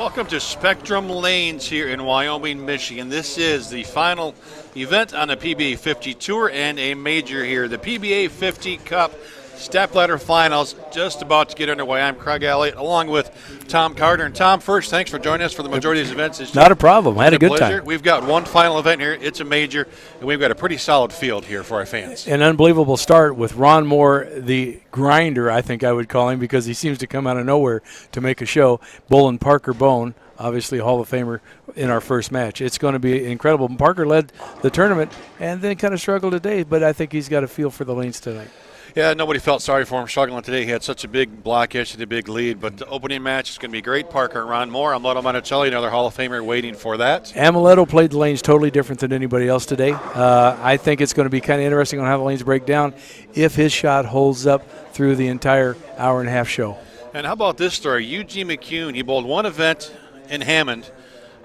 Welcome to Spectrum Lanes here in Wyoming, Michigan. This is the final event on the PBA50 Tour and a major here. The PBA50 Cup Stepladder Finals just about to get underway. I'm Craig Elliott along with Tom Carter. And Tom, first, thanks for joining us for the majority of these events. It's not a problem. I had a good pleasure. time. We've got one final event here. It's a major, and we've got a pretty solid field here for our fans. An unbelievable start with Ron Mohr, the grinder, I think I would call him, because he seems to come out of nowhere to make a show. Bohn, Parker Bohn, obviously Hall of Famer in our first match. It's going to be incredible. Parker led the tournament and then kind of struggled today, but I think he's got a feel for the lanes tonight. Yeah, nobody felt sorry for him struggling today. He had such a big blockage and a big lead. But the opening match is going to be great. Parker and Ron Mohr. Amleto Monacelli, another Hall of Famer, waiting for that. Amleto played the lanes totally different than anybody else today. I think it's going to be kind of interesting on how the lanes break down if his shot holds up through the entire hour-and-a-half show. And how about this story? Eugene McCune, he bowled one event in Hammond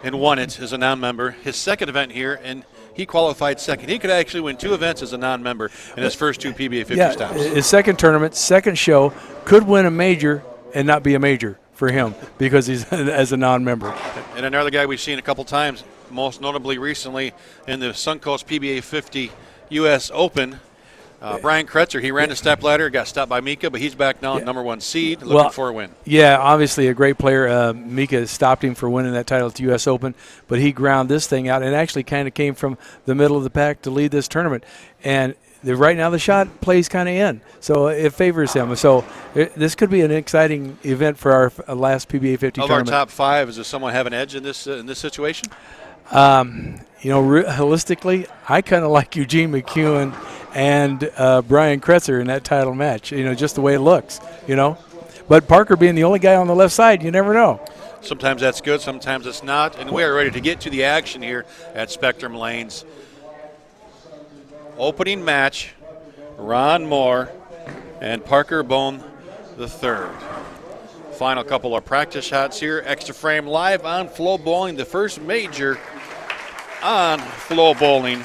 and won it as a non-member. His second event here, and he qualified second. He could actually win two events as a non-member in his first two PBA50 stops. His second tournament, second show, could win a major and not be a major for him because he's as a non-member. And another guy we've seen a couple times, most notably recently in the Suncoast PBA50 U.S. Open, Brian Kretzer, he ran the stepladder, got stopped by Mika, but he's back now, number one seed, looking for a win. Yeah, obviously a great player. Mika stopped him for winning that title at the U.S. Open, but he ground this thing out and actually kind of came from the middle of the pack to lead this tournament. And right now the shot plays kind of in, so it favors him. So this could be an exciting event for our last PBA50 tournament. Of our top five, does someone have an edge in this situation? Realistically, I kind of like Eugene McCune and Brian Kretzer in that title match, just the way it looks, But Parker being the only guy on the left side, you never know. Sometimes that's good, sometimes it's not. And we are ready to get to the action here at Spectrum Lanes. Opening match, Ron Mohr and Parker Bohn the third. Final couple of practice shots here. Extra Frame live on Flow Bowling, the first major on Flow Bowling.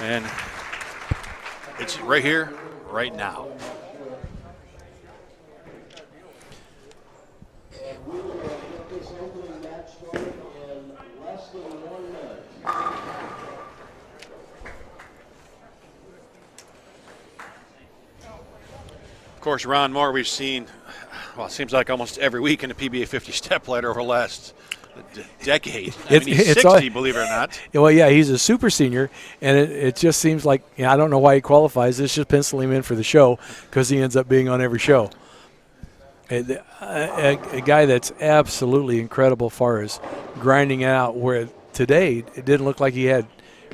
And it's right here, right now. Of course, Ron Mohr we've seen, well, it seems like almost every week in the PBA50 stepladder over the last decade. He's 60, believe it or not. Well, yeah, he's a super senior, and it just seems like, I don't know why he qualifies. It's just pencil him in for the show because he ends up being on every show. A guy that's absolutely incredible as far as grinding out, where today it didn't look like he had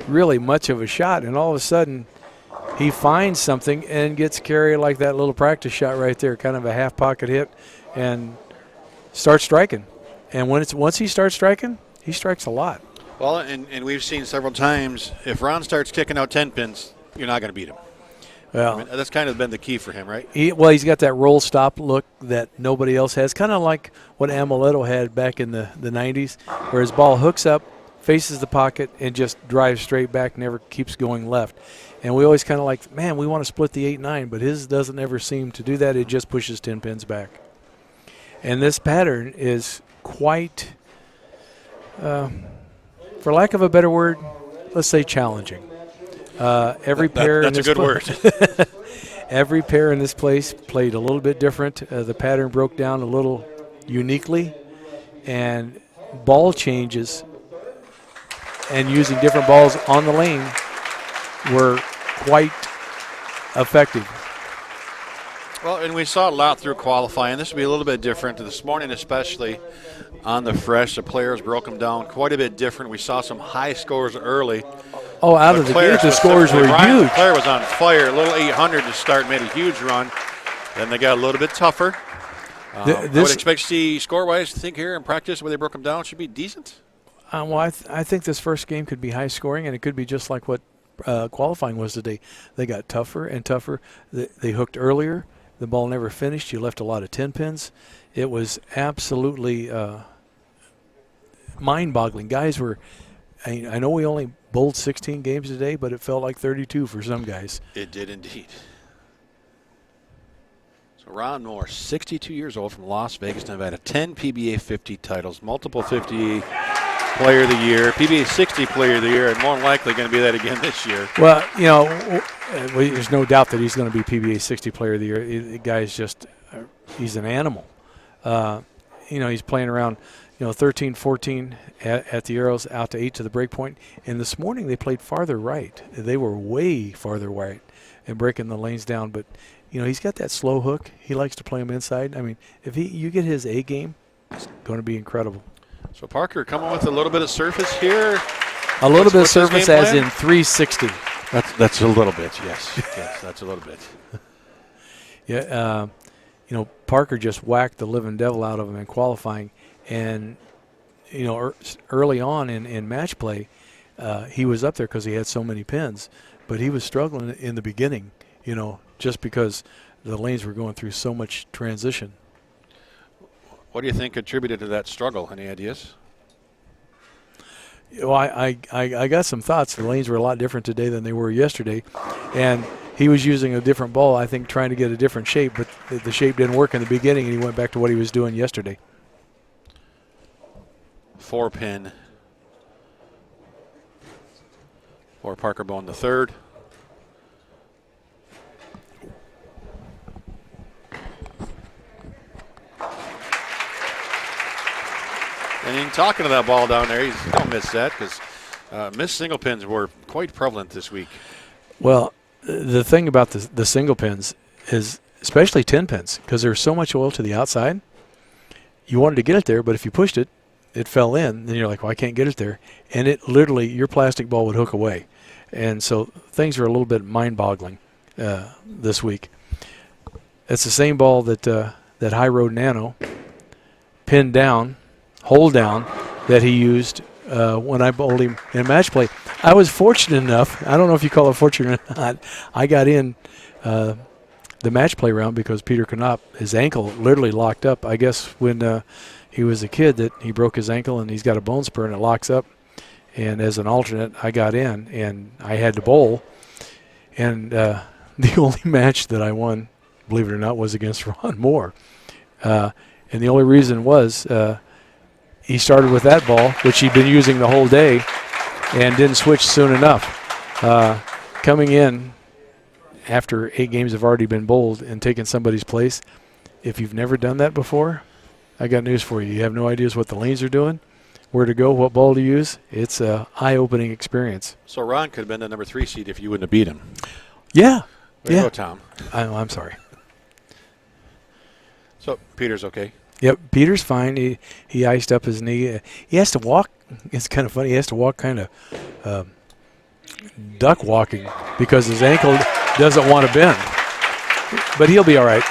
really much of a shot, and all of a sudden he finds something and gets carried like that little practice shot right there, kind of a half pocket hit, and starts striking. And once he starts striking, he strikes a lot. Well, and we've seen several times, if Ron starts kicking out 10 pins, you're not going to beat him. Well, that's kind of been the key for him, right? He's got that roll stop look that nobody else has, kind of like what Amleto had back in the 90s, where his ball hooks up, faces the pocket, and just drives straight back, never keeps going left. And we always kind of like, man, we want to split the 8-9, but his doesn't ever seem to do that. It just pushes 10 pins back. And this pattern is quite, for lack of a better word, let's say challenging. Every pair that's in this a good word. Every pair in this place played a little bit different. The pattern broke down a little uniquely, and ball changes and using different balls on the lane were quite effective. Well, and we saw a lot through qualifying. This will be a little bit different this morning, especially on the fresh. The players broke them down quite a bit different. We saw some high scores early. Oh, out of the gate, the scores were huge. Claire was on fire. A little 800 to start, made a huge run. Then they got a little bit tougher. I would expect to see score-wise, I think here in practice where they broke them down should be decent. Well, I think this first game could be high scoring, and it could be just like what qualifying was today. They got tougher and tougher. They hooked earlier. The ball never finished. You left a lot of 10 pins. It was absolutely mind-boggling. Guys were, I know we only bowled 16 games today, but it felt like 32 for some guys. It did indeed. So Ron Mohr, 62 years old, from Las Vegas, Nevada, 10 PBA50 titles, multiple 50 Player of the Year, PBA60 Player of the Year, and more than likely going to be that again this year. Well, there's no doubt that he's going to be PBA 60 Player of the Year. The guy's just, he's an animal. He's playing around, 13, 14 at the arrows, out to 8 to the break point. And this morning they played farther right. They were way farther right and breaking the lanes down. But, he's got that slow hook. He likes to play them inside. I mean, if you get his A game, it's going to be incredible. So Parker coming with a little bit of surface here. A little bit of surface as in 360. That's a little bit, yes. Yes, that's a little bit. Yeah, Parker just whacked the living devil out of him in qualifying. And, early on in match play, he was up there because he had so many pins. But he was struggling in the beginning, just because the lanes were going through so much transition. What do you think contributed to that struggle? Any ideas? Well, I got some thoughts. The lanes were a lot different today than they were yesterday. And he was using a different ball, I think, trying to get a different shape. But the shape didn't work in the beginning, and he went back to what he was doing yesterday. 4-pin for Parker Bohn the third. And in talking to that ball down there, you don't miss that because missed single pins were quite prevalent this week. Well, the thing about the single pins is, especially 10 pins, because there's so much oil to the outside, you wanted to get it there, but if you pushed it, it fell in, then you're like, well, I can't get it there. And it literally, your plastic ball would hook away. And so things are a little bit mind-boggling this week. It's the same ball that High Road Nano pinned down, hold down, that he used when I bowled him in match play. I was fortunate enough, I don't know if you call it fortunate or not, I got in the match play round because Peter Knopp, his ankle literally locked up. I guess when he was a kid that he broke his ankle and he's got a bone spur and it locks up. And as an alternate, I got in and I had to bowl. And the only match that I won, believe it or not, was against Ron Mohr. And the only reason was he started with that ball, which he'd been using the whole day, and didn't switch soon enough. Coming in after 8 games have already been bowled and taking somebody's place, if you've never done that before, I got news for you. You have no ideas what the lanes are doing, where to go, what ball to use. It's an eye-opening experience. So Ron could have been the number 3 seed if you wouldn't have beat him. Yeah. Way to go, Tom. I'm sorry. So Peter's okay? Yep, Peter's fine. He iced up his knee. He has to walk. It's kind of funny. He has to walk kind of duck walking because his ankle doesn't want to bend. But he'll be all right.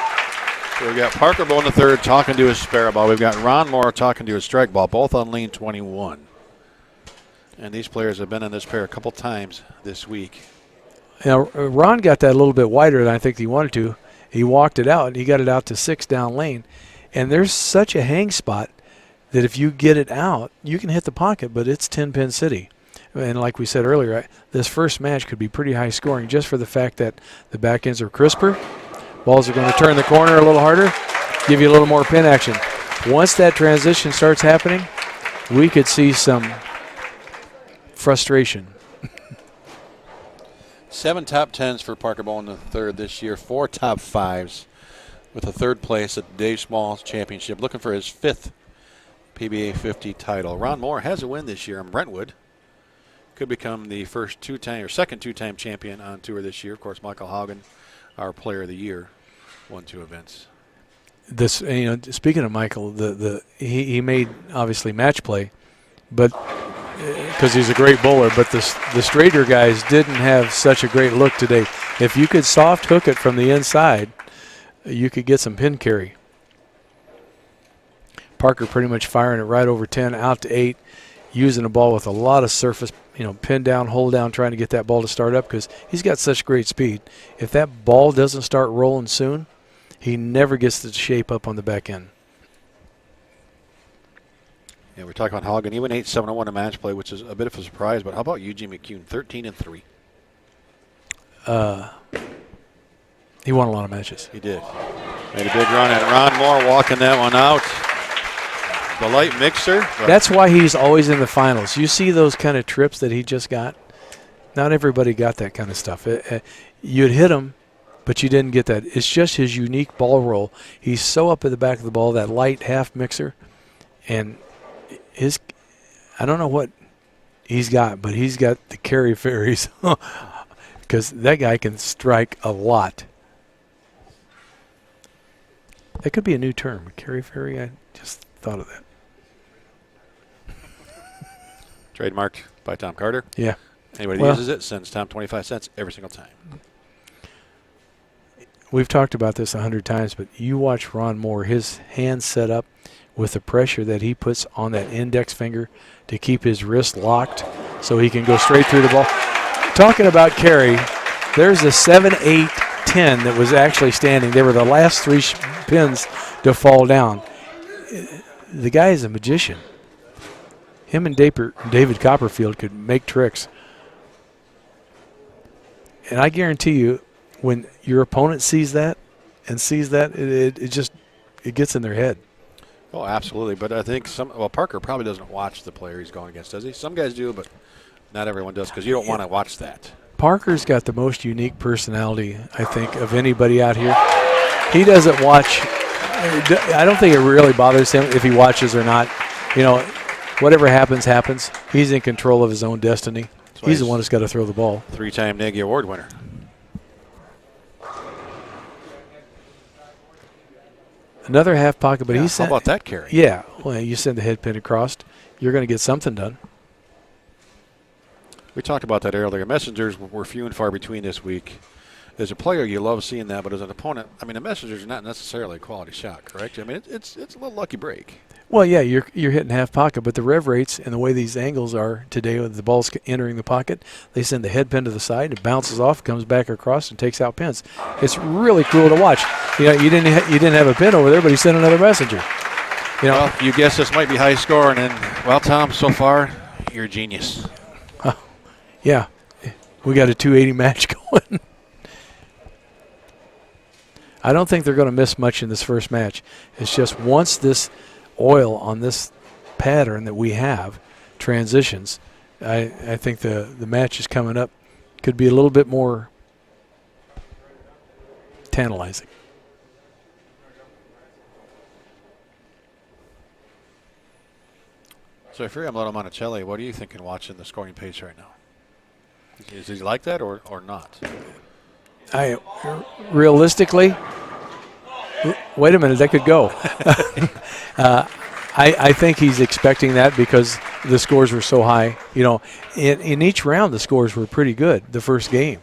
So we've got Parker Bohn the third talking to his spare ball. We've got Ron Mohr talking to his strike ball, both on lane 21. And these players have been in this pair a couple times this week. Now, Ron got that a little bit wider than I think he wanted to. He walked it out, and he got it out to 6 down lane. And there's such a hang spot that if you get it out, you can hit the pocket, but it's 10-pin city. And like we said earlier, this first match could be pretty high scoring just for the fact that the back ends are crisper. Balls are going to turn the corner a little harder, give you a little more pin action. Once that transition starts happening, we could see some frustration. 7 top 10s for Parker Bohn the third this year, 4 top 5s. With a third place at the Dave Small's Championship, looking for his 5th PBA50 title. Ron Mohr has a win this year in Brentwood. Could become the first second two-time champion on tour this year. Of course, Michael Haugen, our Player of the Year, won 2 events. This, speaking of Michael, he made obviously match play, but because he's a great bowler. But the straighter guys didn't have such a great look today. If you could soft hook it from the inside, you could get some pin carry. Parker pretty much firing it right over 10, out to 8, using a ball with a lot of surface, pin down, hold down, trying to get that ball to start up because he's got such great speed. If that ball doesn't start rolling soon, he never gets the shape up on the back end. Yeah, we're talking about Haugen. He went 8-7-1 in match play, which is a bit of a surprise. But how about Eugene McCune, 13-3? He won a lot of matches. He did. Made a big run at Ron Mohr, walking that one out. The light mixer. That's why he's always in the finals. You see those kind of trips that he just got? Not everybody got that kind of stuff. You'd hit him, but you didn't get that. It's just his unique ball roll. He's so up at the back of the ball, that light half mixer. And I don't know what he's got, but he's got the carry fairies. Because that guy can strike a lot. That could be a new term, carry fairy. I just thought of that. Trademarked by Tom Carter. Yeah. Anybody uses it sends Tom 25 cents every single time. We've talked about this 100 times, but you watch Ron Mohr, his hands set up with the pressure that he puts on that index finger to keep his wrist locked so he can go straight through the ball. Talking about carry, there's a 7, 8, 10 that was actually standing. They were the last 3 pins to fall down. The guy is a magician. Him and David Copperfield could make tricks. And I guarantee you, when your opponent sees that, it gets in their head. Oh, absolutely. But I think Parker probably doesn't watch the player he's going against, does he? Some guys do, but not everyone does, because you don't want to watch that. Parker's got the most unique personality, I think, of anybody out here. He doesn't watch. I don't think it really bothers him if he watches or not. You know, whatever happens, happens. He's in control of his own destiny. He's the one that's got to throw the ball. 3-time Nagy Award winner. Another half pocket, but how about that carry? Yeah, well, you send the head pin across, you're going to get something done. We talked about that earlier. Messengers were few and far between this week. As a player, you love seeing that, but as an opponent, I mean, the Messengers are not necessarily a quality shot, correct? I mean, it's a little lucky break. Well, yeah, you're hitting half pocket, but the rev rates and the way these angles are today with the ball's entering the pocket, they send the head pin to the side, it bounces off, comes back across, and takes out pins. It's really cool to watch. You know, you didn't have a pin over there, but he sent another messenger. You know, well, you guess this might be high scoring, and well, Tom, so far you're a genius. Yeah, we got a 280 match going. I don't think they're going to miss much in this first match. It's just once this oil on this pattern that we have transitions, I think the match is coming up could be a little bit more tantalizing. So if you're Amleto Monacelli, what are you thinking watching the scoring pace right now? Is he like that or not? Realistically, wait a minute, that could go. I think he's expecting that because the scores were so high. You know, in each round the scores were pretty good the first game,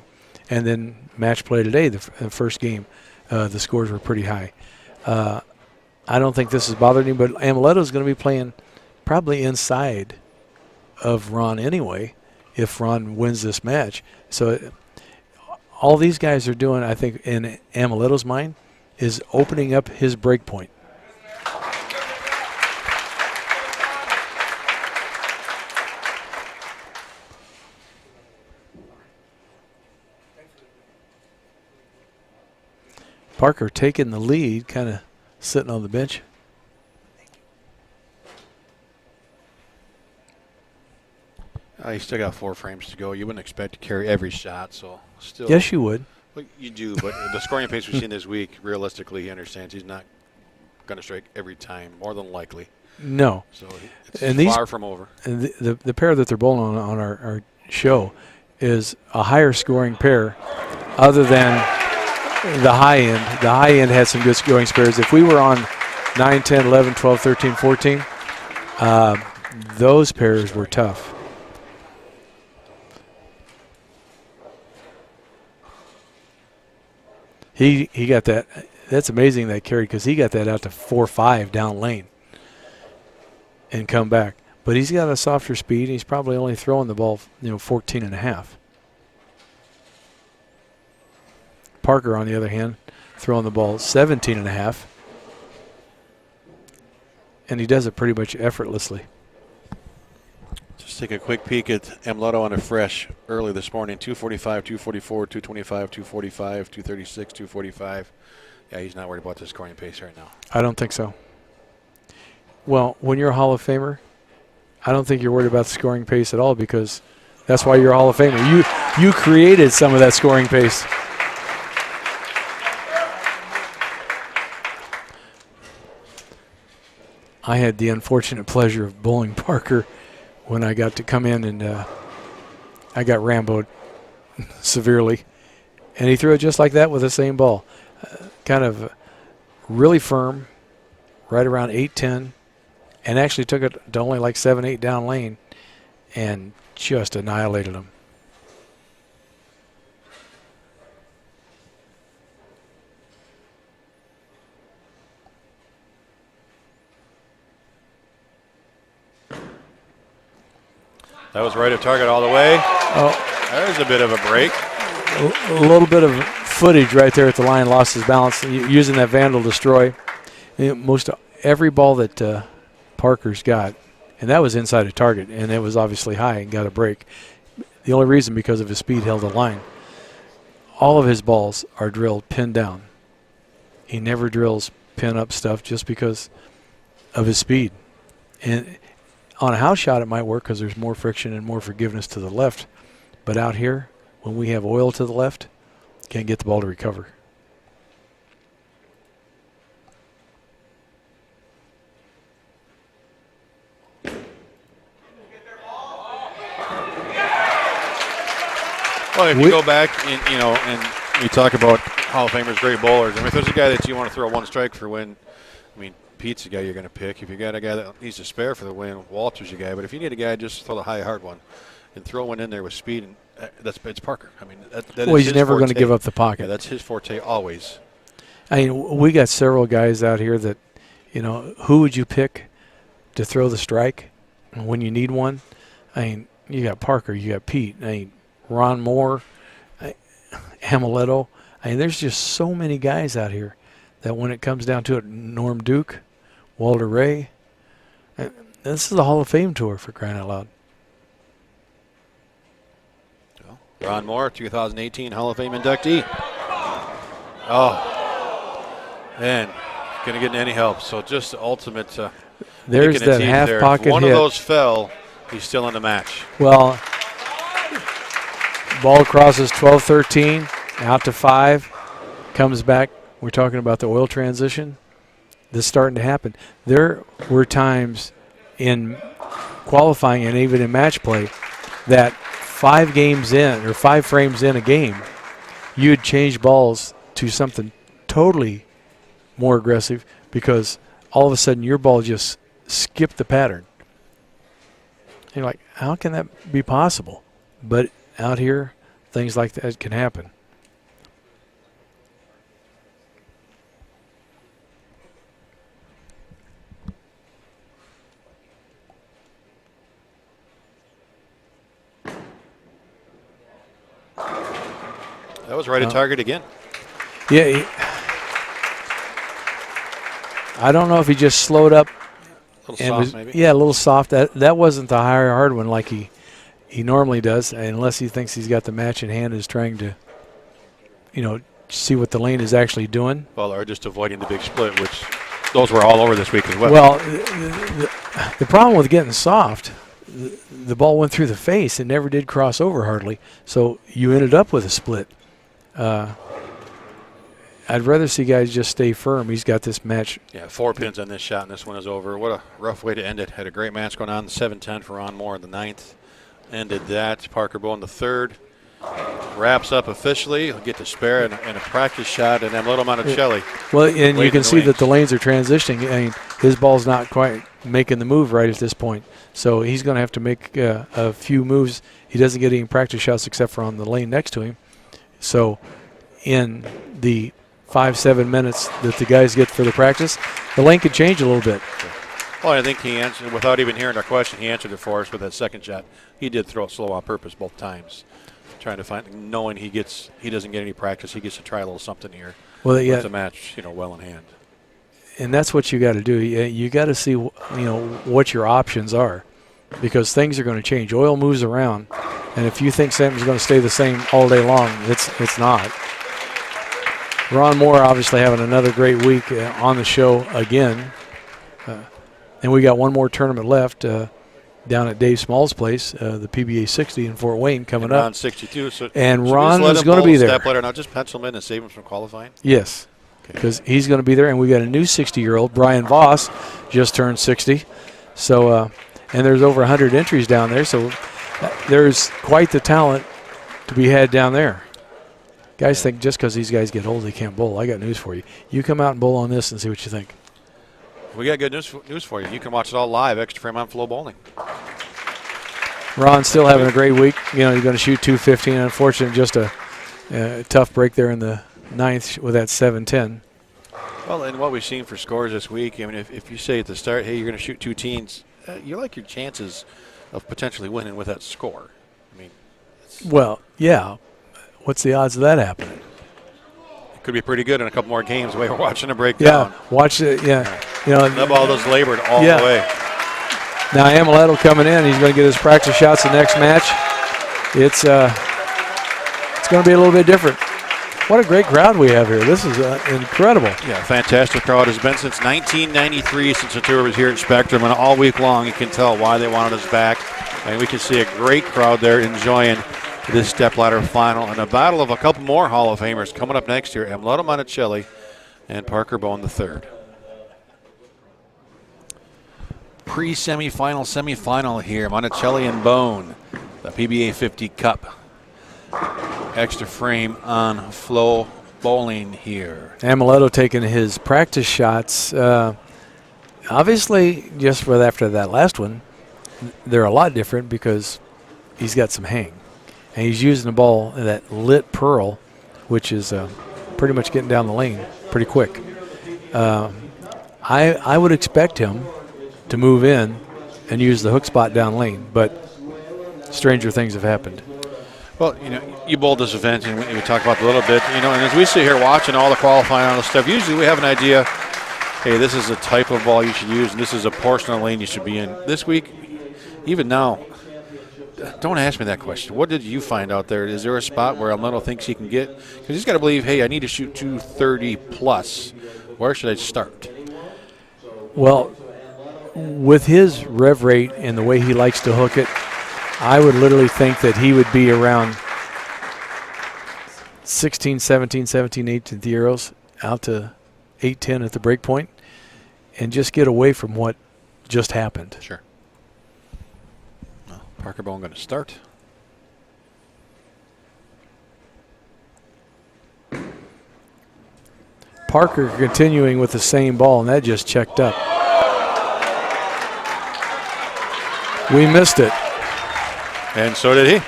and then match play today, the first game, the scores were pretty high. I don't think this is bothering him, but Amleto's going to be playing probably inside of Ron anyway if Ron wins this match. So all these guys are doing, I think, in Amleto's mind, is opening up his break point. Parker taking the lead, kind of sitting on the bench. You still got 4 frames to go. You wouldn't expect to carry every shot, so still. Yes, you would. Well, you do, but the scoring pace we've seen this week, realistically, he understands he's not going to strike every time, more than likely. No. So it's far from over. And the pair that they're bowling on our show is a higher scoring pair other than the high end. The high end had some good scoring pairs. If we were on 9, 10, 11, 12, 13, 14, those pairs were tough. He got that. That's amazing that carried because he got that out to 4-5 down lane and come back. But he's got a softer speed. And he's probably only throwing the ball, 14 and a half. Parker, on the other hand, throwing the ball 17 and a half. And he does it pretty much effortlessly. Just take a quick peek at Amleto on a fresh early this morning. 245, 244, 225, 245, 236, 245, Yeah, he's not worried about the scoring pace right now. I don't think so. Well, when you're a Hall of Famer, I don't think you're worried about the scoring pace at all, because that's why you're a Hall of Famer. You created some of that scoring pace. I had the unfortunate pleasure of bowling Parker when I got to come in, and I got Rambo'd severely. And he threw it just like that with the same ball. Kind of really firm, right around 8-10, and actually took it to only like 7-8 down lane and just annihilated him. That was right at target all the way. Oh, there's a bit of a break. A little bit of footage right there at the line, lost his balance using that Vandal Destroy. Most every ball that Parker's got, and that was inside a target, and it was obviously high and got a break. The only reason because of his speed held the line. All of his balls are drilled pin down. He never drills pin up stuff just because of his speed. And on a house shot, it might work because there's more friction and more forgiveness to the left. But out here, when we have oil to the left, can't get the ball to recover. Well, if you go back and and we talk about Hall of Famers, great bowlers. I mean, if there's a guy that you want to throw one strike for win, I mean, Pete's the guy you're going to pick. If you got a guy that needs to spare for the win, Walter's your guy. But if you need a guy, just throw the high, hard one and throw one in there with speed. And it's Parker. I mean, that he's never going to give up the pocket. Yeah, that's his forte always. I mean, we got several guys out here that, who would you pick to throw the strike when you need one? I mean, you got Parker, you got Pete, I mean, Ron Mohr, Amleto. I mean, there's just so many guys out here that when it comes down to it, Norm Duke, Walter Ray, this is the Hall of Fame tour, for crying out loud. Ron Mohr, 2018 Hall of Fame inductee. Oh, man, couldn't get any help. So just the ultimate. There's that half pocket hit. If one of those fell, he's still in the match. Well, ball crosses 12-13, out to 5, comes back. We're talking about the oil transition. This is starting to happen. There were times in qualifying and even in match play that 5 games in or 5 frames in a game, you'd change balls to something totally more aggressive because all of a sudden your ball just skipped the pattern. And you're like, how can that be possible? But out here, things like that can happen. That was right at target again. Yeah. I don't know if he just slowed up. A little soft, maybe? Yeah, a little soft. That wasn't the higher hard one like he normally does, unless he thinks he's got the match in hand, is trying to, see what the lane is actually doing. Well, or just avoiding the big split, which those were all over this week as well. Well, the problem with getting soft, the ball went through the face and never did cross over hardly, so you ended up with a split. I'd rather see guys just stay firm. He's got this match. Yeah, 4 pins on this shot, and this one is over. What a rough way to end it. Had a great match going on. 7-10 for Ron Mohr in the 9th. Ended that. Parker Bohn the 3rd. Wraps up officially. He'll get to spare and a practice shot, and then little Monacelli. Well, and you can see that the lanes are transitioning. I mean, his ball's not quite making the move right at this point. So he's going to have to make a few moves. He doesn't get any practice shots except for on the lane next to him. So in the 5-7 minutes that the guys get for the practice, the lane could change a little bit. Well, I think he answered, without even hearing our question, he answered it for us with that second shot. He did throw it slow on purpose both times, trying to find, knowing he doesn't get any practice, he gets to try a little something here. Well, yeah, with the match, well in hand. And that's what you got to do. You got to see, what your options are, because things are going to change. Oil moves around, and if you think something's going to stay the same all day long, it's not. Ron Mohr obviously having another great week on the show again. And we got one more tournament left down at Dave Small's place, the PBA50 in Fort Wayne coming up. Ron 62. So and Ron is going to be there. Stepladder, now just pencil him in and save him from qualifying? Yes, because he's going to be there. And we got a new 60-year-old, Brian Voss, just turned 60. So, and there's over 100 entries down there. So there's quite the talent to be had down there. Guys think just because these guys get old they can't bowl. I got news for you. You come out and bowl on this and see what you think. We got good news for you. You can watch it all live, Extra Frame on Flow Bowling. Ron's still having a great week. You know, he's going to shoot 215. Unfortunately, just a tough break there in the ninth with that 710. Well, and what we've seen for scores this week, I mean, if you say at the start, hey, you're going to shoot 2 teens, you like your chances of potentially winning with that score. I mean, well, yeah. What's the odds of that happening? It could be pretty good in a couple more games the way we're watching a breakdown. Yeah, watch it. Yeah, you know, the ball was labored all the way. Now Amleto coming in. He's going to get his practice shots the next match. It's going to be a little bit different. What a great crowd we have here. This is incredible. Yeah, fantastic crowd. Has been since 1993 since the tour was here at Spectrum, and all week long you can tell why they wanted us back. And we can see a great crowd there enjoying this Stepladder final, and a battle of a couple more Hall of Famers coming up next year. Amleto, Monacelli, and Parker Bohn III. Pre-semifinal, semifinal here. Monacelli and Bohn, the PBA50 Cup. Extra Frame on Flow Bowling here. Amleto taking his practice shots. Obviously, just after that last one, they're a lot different because he's got some hang. And he's using the ball, that lit pearl, which is pretty much getting down the lane pretty quick. I would expect him to move in and use the hook spot down lane, but stranger things have happened. Well, you know, you bowled this event, and we talked about it a little bit, you know, and as we sit here watching all the qualifying, all the stuff, usually we have an idea, hey, this is the type of ball you should use, and this is a portion of the lane you should be in. This week, even now, don't ask me that question. What did you find out there? Is there a spot where Amleto thinks he can get? Because he's got to believe, hey, I need to shoot 230 plus. Where should I start? Well, with his rev rate and the way he likes to hook it, I would literally think that he would be around 16, 17, 18th euros out to 8-10 at the break point and just get away from what just happened. Sure. Well, Parker Bohn going to start. Parker continuing with the same ball, and that just checked up. We missed it. And so did he.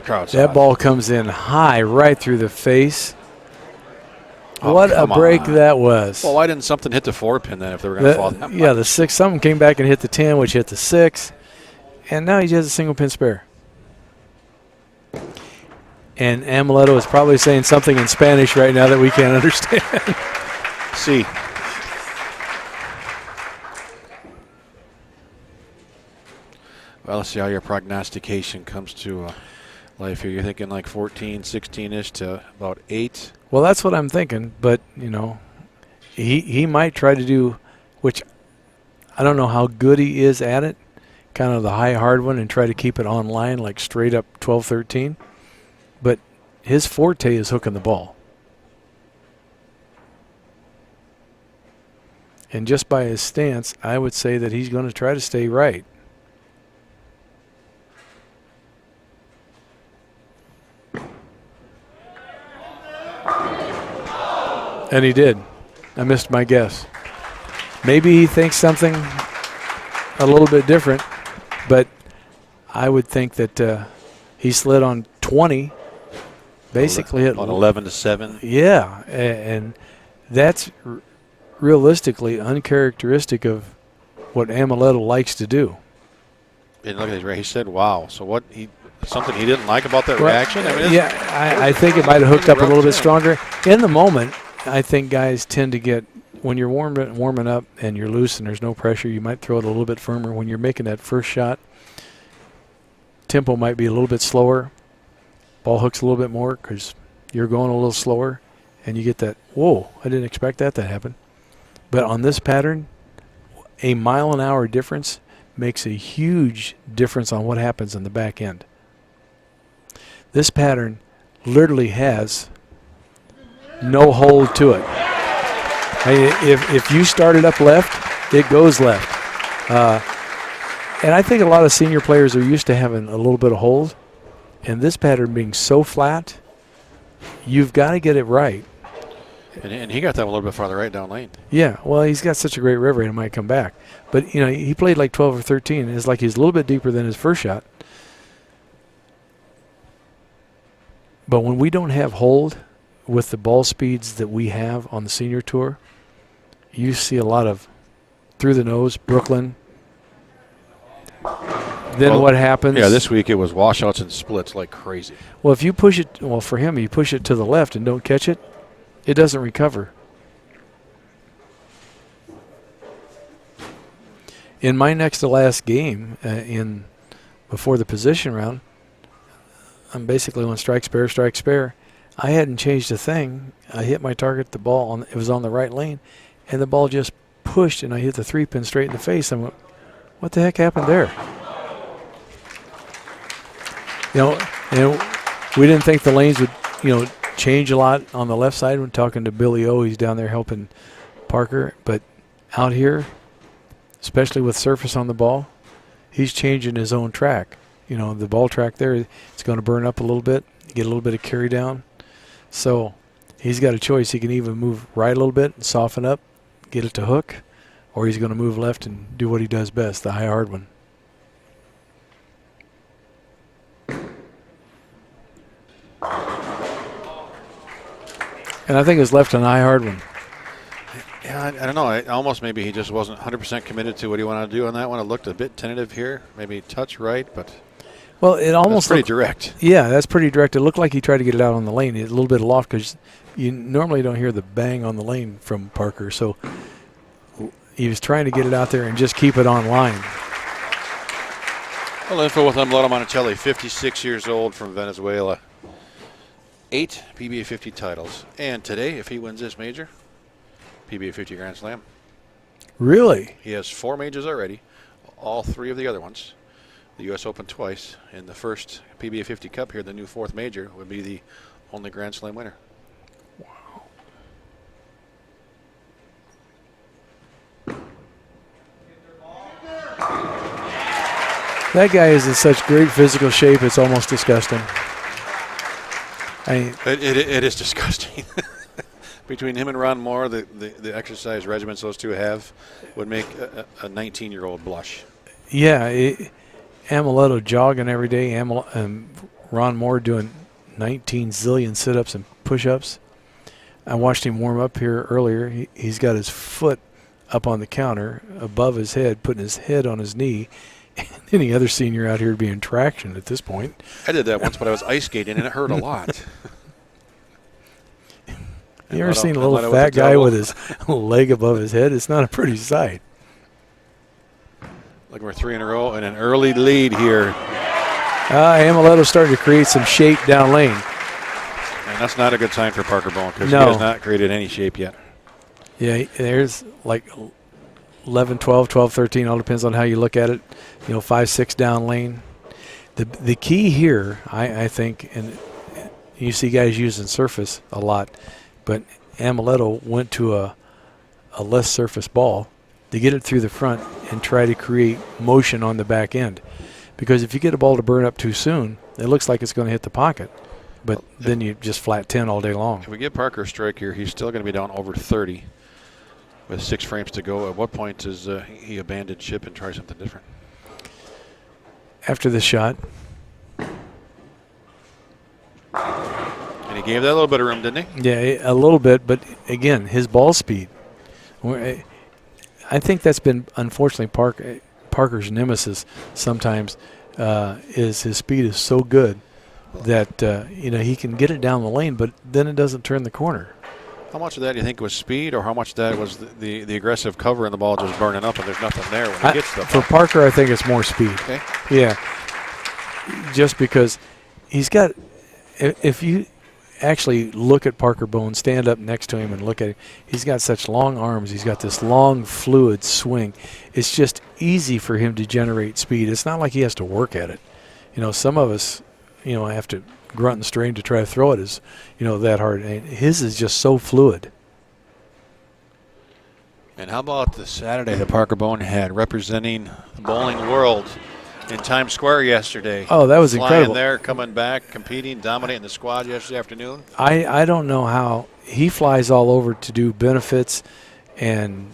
That ball comes in high right through the face. Oh, what a break that was. Well, why didn't something hit the 4-pin then if they were going to fall that much? Yeah, the 6. Something came back and hit the 10, which hit the 6. And now he has a single pin spare. And Amleto is probably saying something in Spanish right now that we can't understand. See. Well, let's see how your prognostication comes to life here. You're thinking like 14, 16-ish to about 8. Well, that's what I'm thinking. But, you know, he might try to do, which I don't know how good he is at it, kind of the high hard one, and try to keep it on line like straight up 12, 13. But his forte is hooking the ball. And just by his stance, I would say that he's going to try to stay right. And he did. I missed my guess. Maybe he thinks something a little bit different, but I would think that he slid on 20, basically hit on 11 to 7. Yeah, and that's realistically uncharacteristic of what Amleto likes to do. And look at his, he said, "Wow." So what? Something he didn't like about that reaction? I mean, yeah, I think it might have hooked up a little bit stronger in the moment. I think guys tend to get, when you're warming up and you're loose and there's no pressure, you might throw it a little bit firmer. When you're making that first shot, tempo might be a little bit slower. Ball hooks a little bit more because you're going a little slower, and you get that, whoa, I didn't expect that to happen. But on this pattern, a mile-an-hour difference makes a huge difference on what happens in the back end. This pattern literally has no hold to it. If you start it up left, it goes left. And I think a lot of senior players are used to having a little bit of hold. And this pattern being so flat, you've got to get it right. And he got that a little bit farther right down lane. Yeah, well, he's got such a great rev rate, it might come back. But, you know, he played like 12 or 13. It's like he's a little bit deeper than his first shot. But when we don't have hold with the ball speeds that we have on the senior tour, you see a lot of through the nose, Brooklyn. Then what happens? Yeah, this week it was washouts and splits like crazy. Well, if you push it, well, for him, you push it to the left and don't catch it, it doesn't recover. In my next to last game, before the position round, I'm basically on strike spare. I hadn't changed a thing. I hit my target, the ball, it was on the right lane, and the ball just pushed, and I hit the 3-pin straight in the face. I went, what the heck happened there? You know, and we didn't think the lanes would, change a lot on the left side when talking to Billy O. He's down there helping Parker. But out here, especially with surface on the ball, he's changing his own track. You know, the ball track there, it's going to burn up a little bit, get a little bit of carry down. So he's got a choice. He can either move right a little bit and soften up, get it to hook, or he's going to move left and do what he does best, the high hard one. And I think it's left an high hard one. Yeah, I don't know. Almost maybe he just wasn't 100% committed to what he wanted to do on that one. It looked a bit tentative here. Maybe touch right, but well, it almost pretty direct. Yeah, that's pretty direct. It looked like he tried to get it out on the lane. It's a little bit aloft because you normally don't hear the bang on the lane from Parker. So he was trying to get it out there and just keep it on line. Well, info with Amleto Monacelli, 56 years old from Venezuela. 8 PBA50 titles. And today, if he wins this major, PBA50 Grand Slam. Really? He has 4 majors already, all 3 of the other ones. The U.S. Open twice. In the first PBA50 Cup here, the new 4th major, would be the only Grand Slam winner. Wow. That guy is in such great physical shape, it's almost disgusting. It is disgusting. Between him and Ron Mohr, the exercise regimens those two have would make a 19-year-old blush. Yeah, Amleto jogging every day, Ron Mohr doing 19 zillion sit-ups and push-ups. I watched him warm up here earlier. He's got his foot up on the counter above his head, putting his head on his knee. And any other senior out here would be in traction at this point. I did that once, but I was ice skating, and it hurt a lot. You ever seen a little fat guy with his leg above his head? It's not a pretty sight. Like we're 3 in a row and an early lead here. Ameleto's starting to create some shape down lane. And that's not a good sign for Parker Bohn because No. he has not created any shape yet. Yeah, there's like 11, 12, 12, 13. All depends on how you look at it. 5, 6 down lane. The key here, I think, and you see guys using surface a lot, but Amleto went to a less surface ball to get it through the front and try to create motion on the back end. Because if you get a ball to burn up too soon, it looks like it's going to hit the pocket. But then you just flat 10 all day long. If we get Parker a strike here, he's still going to be down over 30 with 6 frames to go. At what point does he abandon ship and try something different? After this shot. And he gave that a little bit of room, didn't he? Yeah, a little bit. But, again, his ball speed. I think that's been, unfortunately, Parker's nemesis sometimes is his speed is so good that, he can get it down the lane, but then it doesn't turn the corner. How much of that do you think was speed, or how much of that was the aggressive cover and the ball just burning up and there's nothing there when he gets the ball? For Parker, I think it's more speed. Okay. Yeah. Just because he's got – if actually look at Parker Bohn, stand up next to him and look at him, he's got such long arms. He's got this long, fluid swing. It's just easy for him to generate speed. It's not like he has to work at it. Some of us, have to grunt and strain to try to throw it as, that hard. And his is just so fluid. And how about the Saturday that Parker Bohn had representing the bowling world in Times Square yesterday? Oh, that was Flying incredible. there, coming back, competing, dominating the squad yesterday afternoon. I don't know how. He flies all over to do benefits and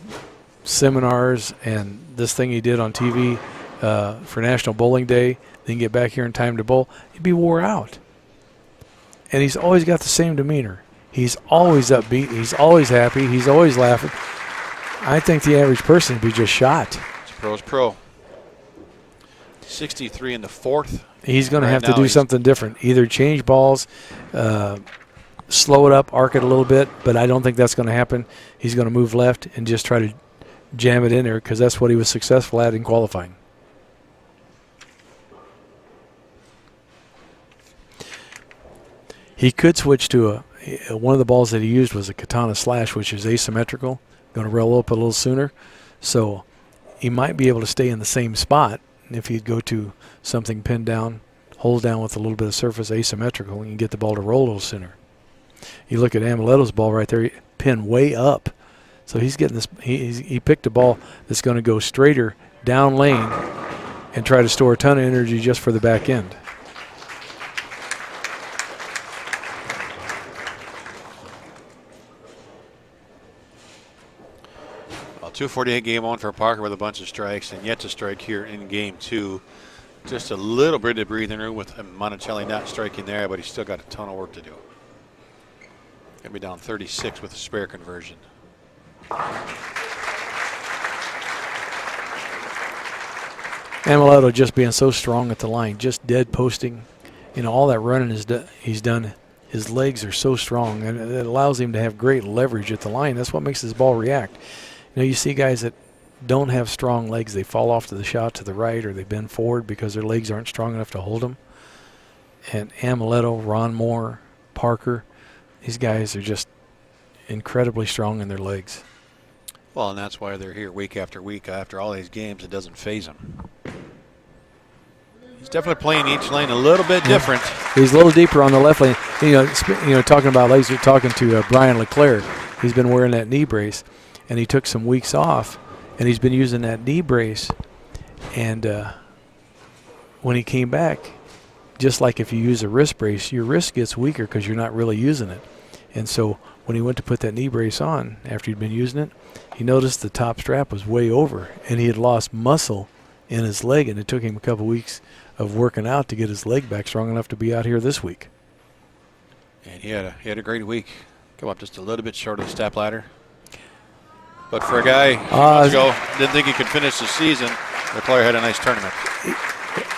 seminars and this thing he did on TV for National Bowling Day, then get back here in time to bowl. He'd be wore out. And he's always got the same demeanor. He's always upbeat. He's always happy. He's always laughing. I think the average person would be just shot. It's pro's pro. 63 in the fourth. He's going to Right have to now do he's- something different. Either change balls, slow it up, arc it a little bit, but I don't think that's going to happen. He's going to move left and just try to jam it in there because that's what he was successful at in qualifying. He could switch to one of the balls that he used was a katana slash, which is asymmetrical, going to roll up a little sooner. So he might be able to stay in the same spot. And if he'd go to something pinned down, hold down with a little bit of surface asymmetrical, and you can get the ball to roll a little sooner. You look at Amleto's ball right there, pinned way up. So he's getting this. He picked a ball that's going to go straighter down lane and try to store a ton of energy just for the back end. Well, 2:48 game on for Parker with a bunch of strikes, and yet to strike here in game two. Just a little bit of breathing room with Monacelli not striking there, but he's still got a ton of work to do. Gonna be down 36 with a spare conversion. Amleto just being so strong at the line, just dead posting. All that running he's done. His legs are so strong, and it allows him to have great leverage at the line. That's what makes his ball react. You see guys that don't have strong legs. They fall off to the shot to the right, or they bend forward because their legs aren't strong enough to hold them. And Amleto, Ron Mohr, Parker, these guys are just incredibly strong in their legs. Well, and that's why they're here week after week after all these games. It doesn't phase him. He's definitely playing each lane a little bit different. He's a little deeper on the left lane. Talking about legs, we're talking to Brian Leclerc. He's been wearing that knee brace, and he took some weeks off, and he's been using that knee brace. And when he came back, just like if you use a wrist brace, your wrist gets weaker because you're not really using it. And so when he went to put that knee brace on after he'd been using it, he noticed the top strap was way over, and he had lost muscle in his leg, and it took him a couple weeks of working out to get his leg back strong enough to be out here this week. And he had a great week. Come up just a little bit short of the Stepladder. But for a guy who didn't think he could finish the season, the player had a nice tournament.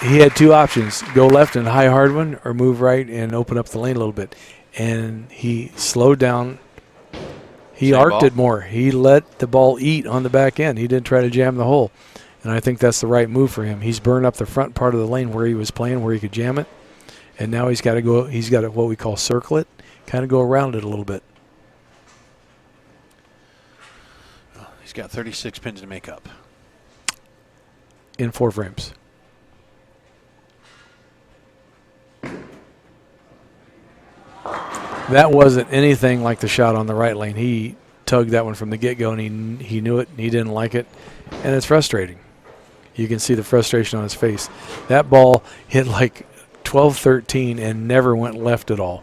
He had two options: go left and high hard one, or move right and open up the lane a little bit. And he slowed down. He arced it more. He let the ball eat on the back end. He didn't try to jam the hole. And I think that's the right move for him. He's burned up the front part of the lane where he was playing, where he could jam it. And now he's got to go. He's got to what we call circle it, kind of go around it a little bit. He's got 36 pins to make up. In 4 frames. That wasn't anything like the shot on the right lane. He tugged that one from the get-go, and he knew it, and he didn't like it, and it's frustrating. You can see the frustration on his face. That ball hit like 12-13 and never went left at all.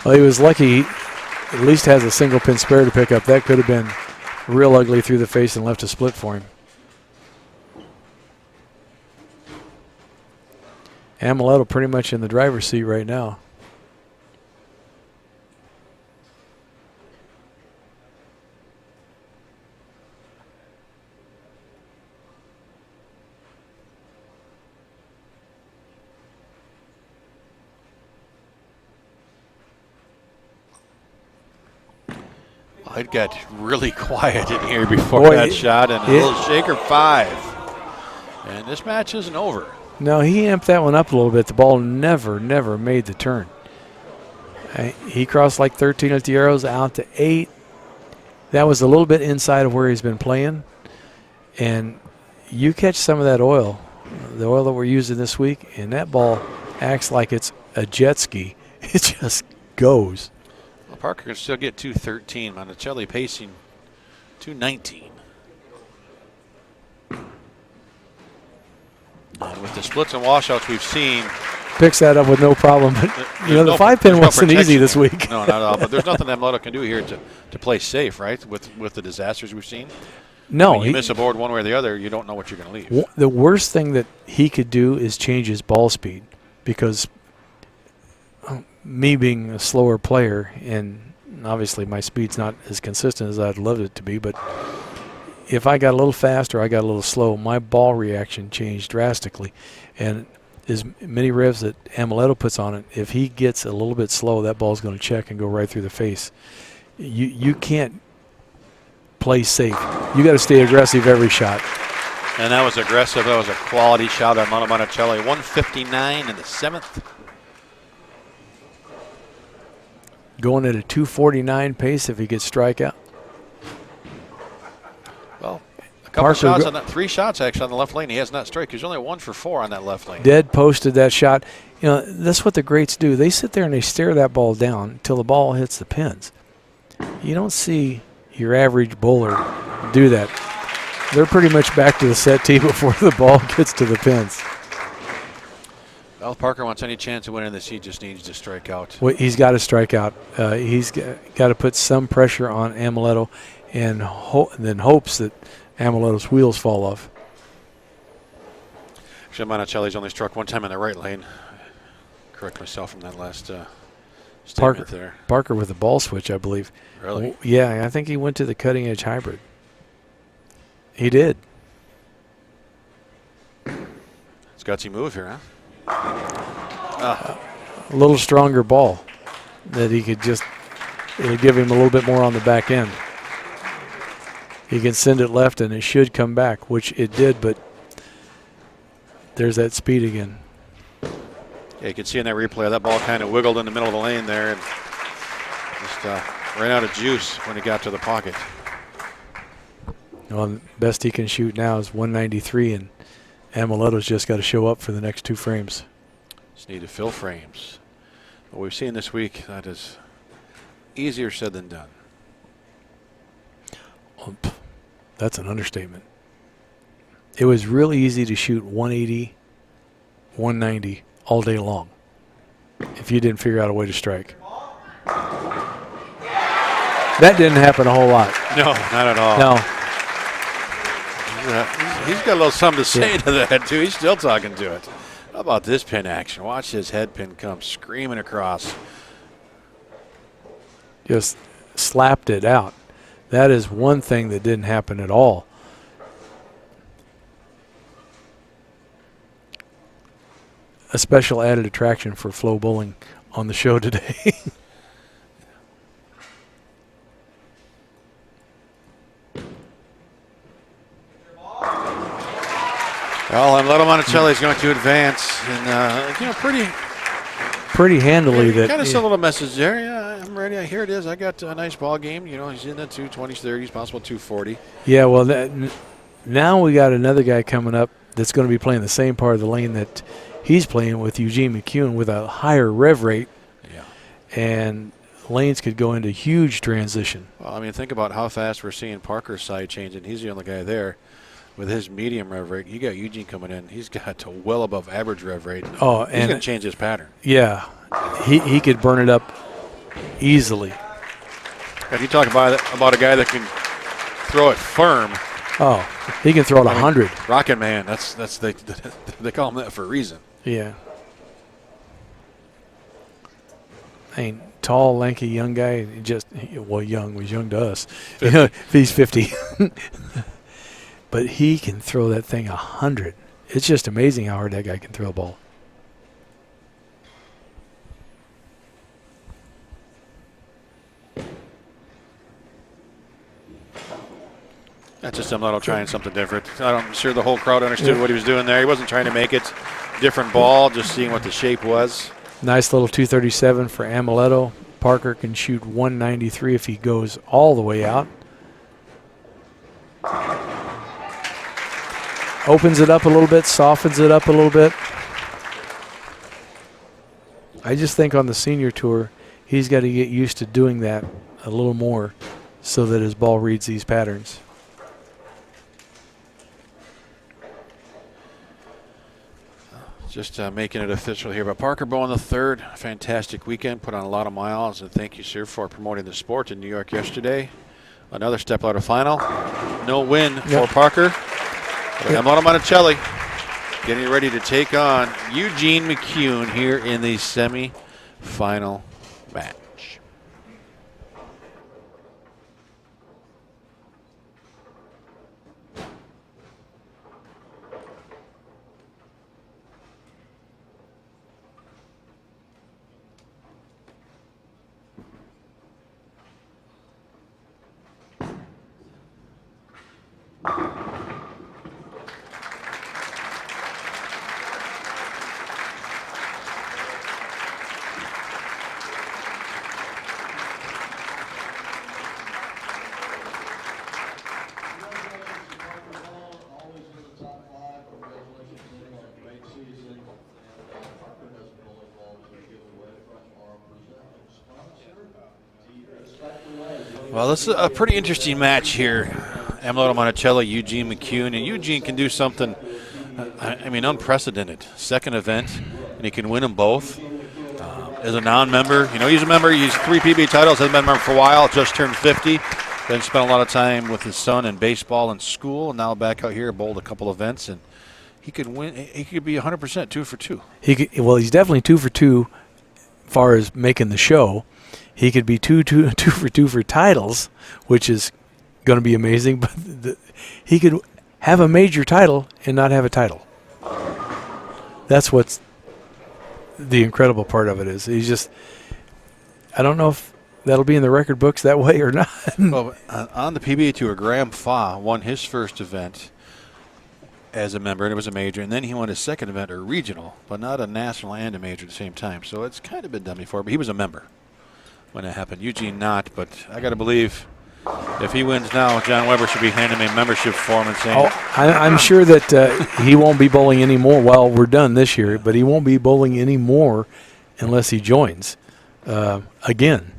Well, he was lucky. He at least has a single pin spare to pick up. That could have been real ugly through the face and left a split for him. Amleto pretty much in the driver's seat right now. It got really quiet in here before that shot, and a little shaker 5. And this match isn't over. No, he amped that one up a little bit. The ball never made the turn. He crossed like 13 at the arrows, out to 8. That was a little bit inside of where he's been playing. And you catch some of that oil, the oil that we're using this week, and that ball acts like it's a jet ski. It just goes. Well, Parker can still get 213. Monacelli pacing 219. And with the splits and washouts we've seen, picks that up with no problem. But the 5-pin wasn't easy this week. No, not at all. But there's nothing that Amleto can do here to play safe, right? With the disasters we've seen. No, when you miss a board one way or the other, you don't know what you're going to leave. The worst thing that he could do is change his ball speed, because me being a slower player, and obviously my speed's not as consistent as I'd love it to be, but if I got a little fast or I got a little slow, my ball reaction changed drastically. And as many revs that Amleto puts on it, if he gets a little bit slow, that ball's going to check and go right through the face. You can't play safe. You got to stay aggressive every shot. And that was aggressive. That was a quality shot on Monacelli. 159 in the 7th. Going at a 249 pace if he gets strikeout. Well, a couple shots on that, 3 shots actually on the left lane. He has not strike. He's only 1 for 4 on that left lane. Dead posted that shot. That's what the greats do. They sit there and they stare that ball down until the ball hits the pins. You don't see your average bowler do that. They're pretty much back to the set tee before the ball gets to the pins. Well, if Parker wants any chance of winning this, he just needs to strike out. Well, he's got to strike out. He's got to put some pressure on Amleto, and then hopes that Amleto's wheels fall off. Actually, Monacelli's only struck 1 time in the right lane. Correct myself from that last statement there. Parker with a ball switch, I believe. Really? Yeah, I think he went to the cutting edge hybrid. He did. It's gutsy move here, huh? A little stronger ball that he could it'll give him a little bit more on the back end. He can send it left and it should come back, which it did, but there's that speed again. Yeah, you can see in that replay that ball kind of wiggled in the middle of the lane there and just ran out of juice when it got to the pocket. Well, the best he can shoot now is 193, and Amleto's just got to show up for the next 2 frames. Just need to fill frames. What we've seen this week, that is easier said than done. Well, that's an understatement. It was really easy to shoot 180, 190 all day long if you didn't figure out a way to strike. That didn't happen a whole lot. No, not at all. No. He's got a little something to say to that, too. He's still talking to it. How about this pin action? Watch his head pin come screaming across. Just slapped it out. That is one thing that didn't happen at all. A special added attraction for Flow Bowling on the show today. Well, Amleto Monacelli is going to advance, and pretty handily. That kind of sent a little message there. Yeah, I'm ready. Here it is. I got a nice ball game. He's in the 220s, 30s, possible 240. Yeah, well, now we got another guy coming up that's going to be playing the same part of the lane that he's playing with, Eugene McCune, with a higher rev rate. Yeah. And lanes could go into huge transition. Well, I mean, think about how fast we're seeing Parker's side change, and he's the only guy there. With his medium rev rate, you got Eugene coming in. He's got a well above average rev rate. Oh, he's going to change his pattern. Yeah, he could burn it up easily. If you talk about a guy that can throw it firm. Oh, he can throw it 100. Rocket Man. They call him that for a reason. Yeah. Tall, lanky, young guy. Young was young to us. He's 50. But he can throw that thing 100. It's just amazing how hard that guy can throw a ball. That's just Amleto trying something different. I'm sure the whole crowd understood what he was doing there. He wasn't trying to make it different ball, just seeing what the shape was. Nice little 237 for Amleto. Parker can shoot 193 if he goes all the way out. Opens it up a little bit, softens it up a little bit. I just think on the senior tour, he's got to get used to doing that a little more so that his ball reads these patterns. Just making it official here. But Parker Bohn III, fantastic weekend, put on a lot of miles, and thank you, sir, for promoting the sport in New York yesterday. Another stepladder final. No win for Parker. Amleto Monacelli getting ready to take on Eugene McCune here in the semi-final match. Well, this is a pretty interesting match here. Amleto Monacelli, Eugene McCune, and Eugene can do something, I mean, unprecedented. Second event, and he can win them both. As a non-member, you know, he's a member. He's 3 PBA titles. Hasn't been a member for a while. Just turned 50. Then spent a lot of time with his son in baseball and school. And now back out here, bowled a couple events, and he could win. He could be 100% 2 for 2. He could, well, he's definitely 2 for 2, as far as making the show. He could be 2 for 2 for titles, which is going to be amazing. But he could have a major title and not have a title. That's what's the incredible part of it is. He's just, I don't know if that'll be in the record books that way or not. Well, on the PBA Tour, Graham Fa won his first event as a member, and it was a major, and then he won his second event, a regional, but not a national and a major at the same time. So it's kind of been done before, but he was a member when it happened. Eugene not, but I got to believe if he wins now, John Weber should be handing him a membership form and saying, I'm sure that he won't be bowling anymore. Well, we're done this year, but he won't be bowling anymore unless he joins again.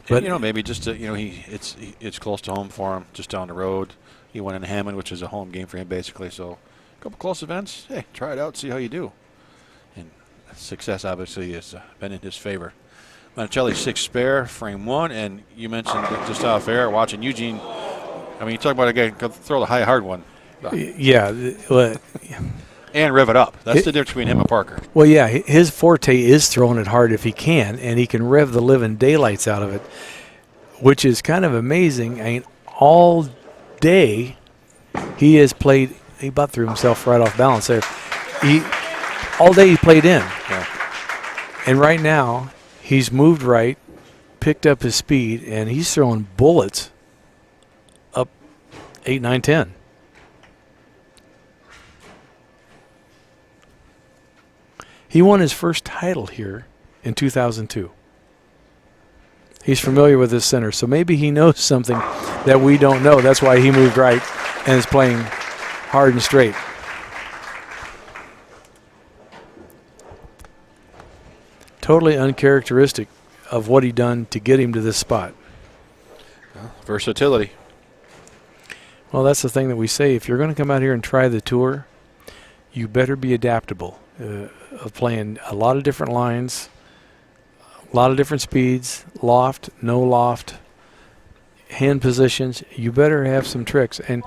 But you know, maybe just to, you know, it's close to home for him, just down the road. He won in Hammond, which is a home game for him basically. So a couple close events. Hey, try it out, see how you do. And success obviously has been in his favor. Monacelli 6 spare, frame 1, and you mentioned just off air watching Eugene. I mean, you talk about a guy can throw the high hard one. Yeah. And rev it up. That's the difference between him and Parker. Well, yeah, his forte is throwing it hard if he can, and he can rev the living daylights out of it, which is kind of amazing. I mean, all day he has played. He about threw himself right off balance there. All day he played in. Yeah. And right now he's moved right, picked up his speed, and he's throwing bullets up 8, 9, 10. He won his first title here in 2002. He's familiar with his center, so maybe he knows something that we don't know. That's why he moved right and is playing hard and straight. Totally uncharacteristic of what he done to get him to this spot. Versatility. Well, that's the thing that we say. If you're going to come out here and try the tour, you better be adaptable. Of playing a lot of different lines, a lot of different speeds, loft, no loft, hand positions. You better have some tricks. And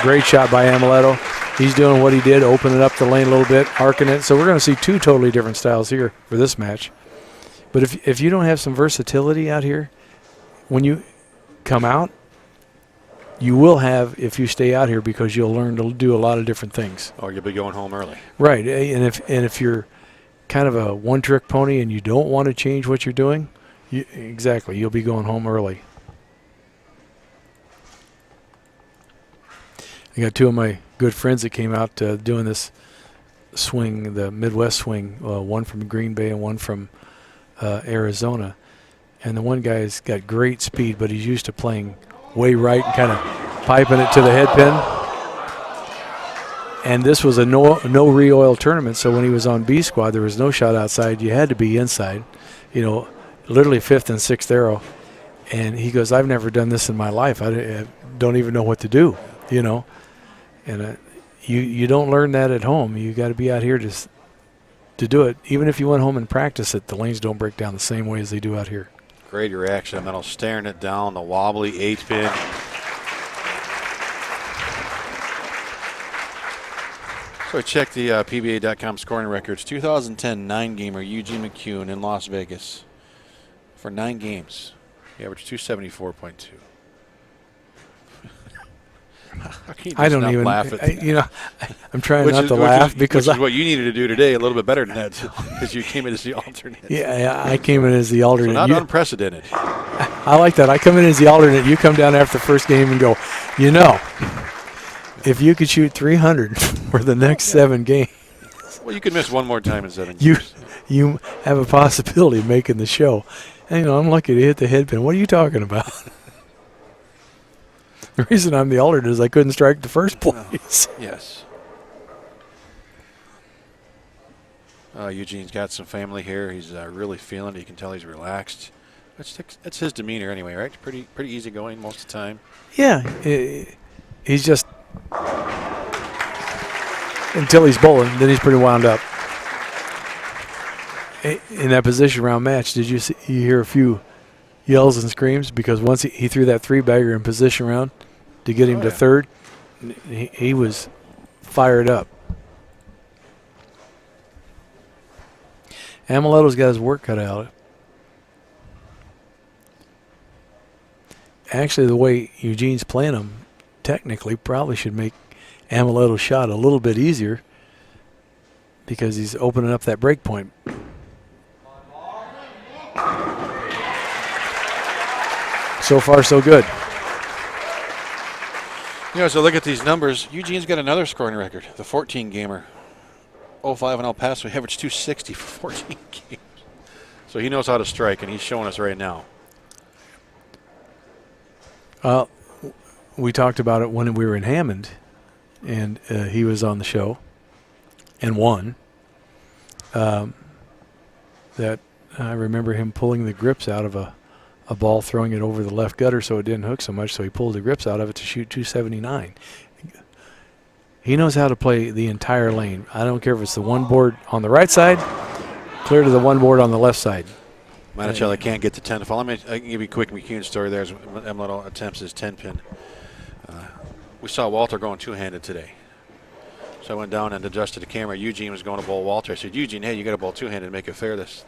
great shot by Amleto. He's doing what he did, opening up the lane a little bit, arcing it. So we're going to see 2 totally different styles here for this match. But if you don't have some versatility out here, when you come out, you will have if you stay out here, because you'll learn to do a lot of different things. Or you'll be going home early. Right, and if you're kind of a one-trick pony and you don't want to change what you're doing, you'll be going home early. I got two of my good friends that came out doing this swing, the Midwest swing, one from Green Bay and one from Arizona. And the one guy's got great speed, but he's used to playing way right and kind of piping it to the head pin. And this was a no re-oil tournament, so when he was on B squad, there was no shot outside. You had to be inside, literally 5th and 6th arrow. And he goes, I've never done this in my life. I don't even know what to do, And you don't learn that at home. You got to be out here to do it. Even if you went home and practice it, the lanes don't break down the same way as they do out here. Great reaction. Metal staring it down, the wobbly 8-pin. So I checked the PBA.com scoring records. 2010 9-gamer Eugene McCune in Las Vegas for 9 games. He averaged 274.2. I don't even laugh at that? I'm trying not to laugh because which is what you needed to do today, a little bit better than that, because you came in as the alternate. Yeah, I came in as the alternate. So not unprecedented. I like that. I come in as the alternate. You come down after the first game and go, if you could shoot 300 for the next 7 games. Well, you could miss one more time in 7 games. You have a possibility of making the show. And, I'm lucky to hit the head pin. What are you talking about? The reason I'm the alternate is I couldn't strike the first place. Yes. Eugene's got some family here. He's really feeling it. You can tell he's relaxed. That's his demeanor anyway, right? Pretty easygoing most of the time. Yeah. He's just until he's bowling, then he's pretty wound up. In that position round match, did you hear a few yells and screams? Because once he threw that 3-bagger in position round to get him to third, he was fired up. Amleto's got his work cut out. Actually, the way Eugene's playing him, technically, probably should make Amleto's shot a little bit easier because he's opening up that break point. So far, so good. So look at these numbers. Eugene's got another scoring record, the 14-gamer. 05 in El Paso, he averaged 260 for 14 games. So he knows how to strike, and he's showing us right now. We talked about it when we were in Hammond, and he was on the show and won. That I remember him pulling the grips out of a ball, throwing it over the left gutter so it didn't hook so much, so he pulled the grips out of it to shoot 279. He knows how to play the entire lane. I don't care if it's the one board on the right side, clear to the one board on the left side. Monacelli can't get to 10 to fall. I can give you a quick McCune story there as Amleto attempts his 10-pin. We saw Walter going two-handed today. So I went down and adjusted the camera. Eugene was going to bowl Walter. I said, Eugene, hey, you got to bowl two-handed and make it fair this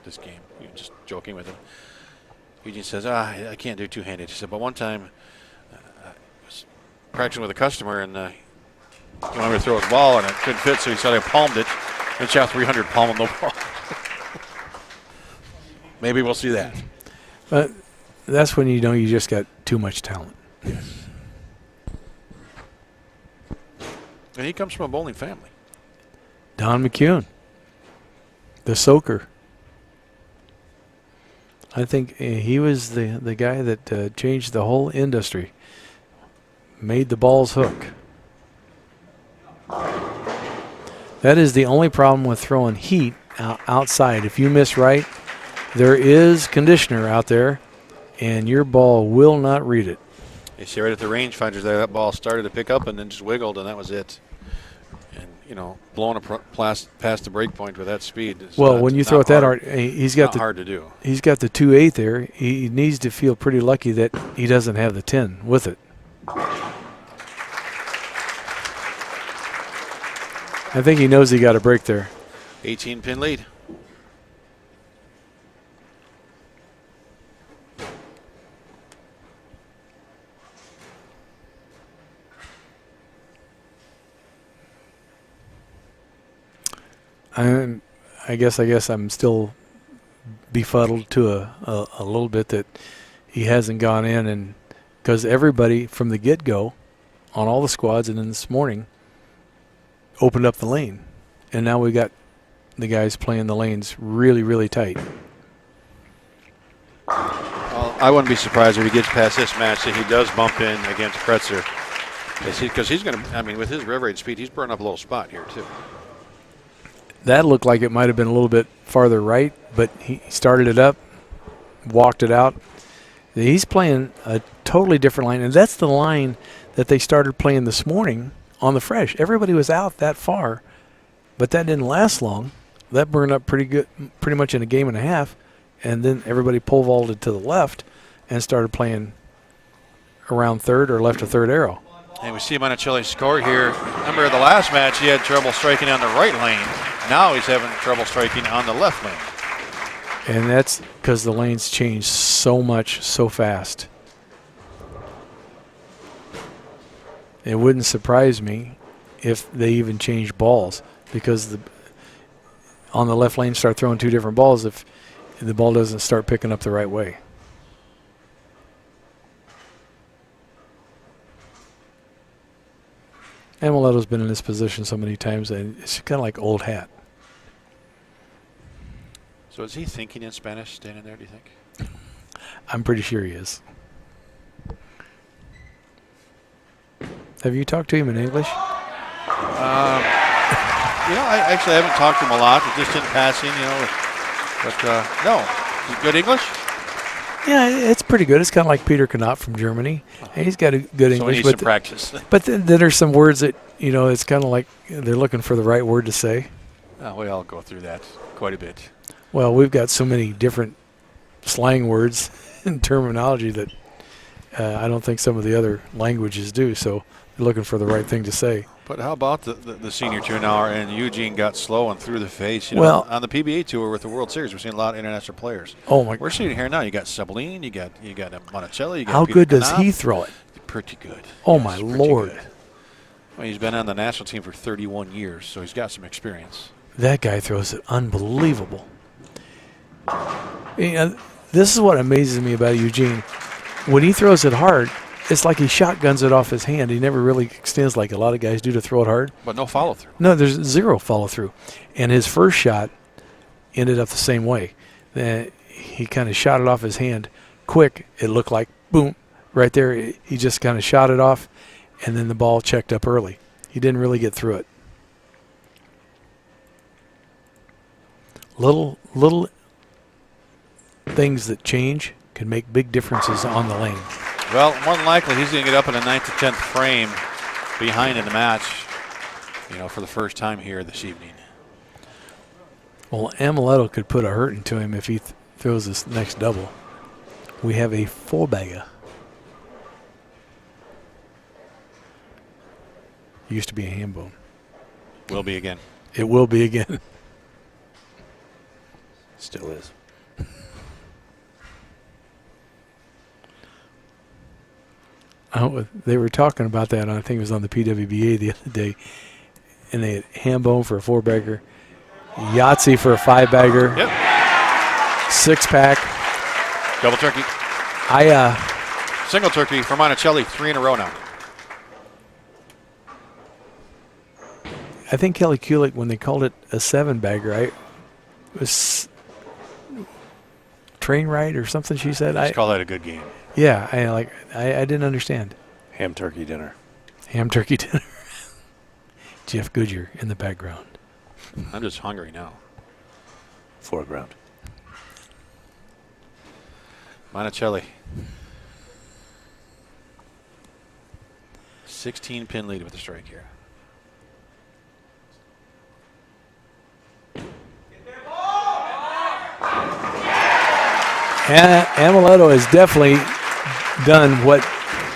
game. Just joking with him. Eugene says, I can't do two-handed. He said, but one time I was practicing with a customer and he wanted me to throw his ball and it couldn't fit, so he said I palmed it and shot 300 palming the ball. Maybe we'll see that. But that's when you know you just got too much talent. Yes. And he comes from a bowling family. Don McCune, the soaker. I think he was the guy that changed the whole industry, made the balls hook. That is the only problem with throwing heat outside. If you miss right, there is conditioner out there, and your ball will not read it. You see right at the rangefinders there, that ball started to pick up and then just wiggled, and that was it. And, blowing past the break point with that speed is when you throw it that hard, he's got hard to do. He's got the 2/8 there. He needs to feel pretty lucky that he doesn't have the 10 with it. I think he knows he got a break there. 18-pin lead. I guess I'm still befuddled to a little bit that he hasn't gone in, and because everybody from the get-go on all the squads, and then this morning opened up the lane. And now we got the guys playing the lanes really, really tight. Well, I wouldn't be surprised if he gets past this match that he does bump in against Kretzer. Because he's going to, I mean, with his rev rate speed, he's burning up a little spot here, too. That looked like it might have been a little bit farther right, but he started it up, walked it out. He's playing a totally different line, and that's the line that they started playing this morning on the fresh. Everybody was out that far, but that didn't last long. That burned up pretty much in a game and a half, and then everybody pole vaulted to the left and started playing around third or left of third arrow. And we see Monacelli score here. Remember the last match he had trouble striking on the right lane. Now he's having trouble striking on the left lane. And that's because the lanes change so much so fast. It wouldn't surprise me if they even change balls, because on the left lane start throwing two different balls if the ball doesn't start picking up the right way. Ameleto's been in this position so many times, and it's kind of like old hat. So is he thinking in Spanish standing there, do you think? I'm pretty sure he is. Have you talked to him in English? I actually haven't talked to him a lot, just in passing, But no, is he good English? Yeah, it's pretty good. It's kind of like Peter Knott from Germany. And he's got a good English. So he needs to practice. But then there's some words that, it's kind of like they're looking for the right word to say. We all go through that quite a bit. Well, we've got so many different slang words and terminology that I don't think some of the other languages do. So they're looking for the right thing to say. But how about the senior tour now? And Eugene got slow and through the face. Well, on the PBA tour with the World Series, we're seeing a lot of international players. Oh my! We're seeing here now. You got Sabelin, you got Monacelli. You got how Peter good does Knott. he throw it? Pretty good. Oh yes, my Lord! Good. Well, he's been on the national team for 31 years, so he's got some experience. That guy throws it unbelievable. This is what amazes me about Eugene. When he throws it hard, it's like he shotguns it off his hand. He never really extends like a lot of guys do to throw it hard. But no follow-through. No, there's zero follow-through. And his first shot ended up the same way. He kind of shot it off his hand quick. It looked like, boom, right there. He just kind of shot it off, and then the ball checked up early. He didn't really get through it. Little things that change can make big differences on the lane. Well, more than likely, he's going to get up in the 9th to 10th frame behind in the match, for the first time here this evening. Well, Amleto could put a hurting to him if he throws this next double. We have a four-bagger. Used to be a ham bone. Will be again. It will be again. Still is. They were talking about that, I think it was on the PWBA the other day, and they had ham bone for a four-bagger, Yahtzee for a five-bagger, yep, six-pack. Double turkey. Single turkey for Monacelli, 3 in a row now. I think Kelly Kulik, when they called it a seven-bagger, it was train ride or something she said. Let's call that a good game. Yeah, I didn't understand. Ham turkey dinner. Ham turkey dinner. Jeff Goodyear in the background. I'm just hungry now. Foreground. Monacelli. 16-pin lead with the strike here. Amleto has definitely done what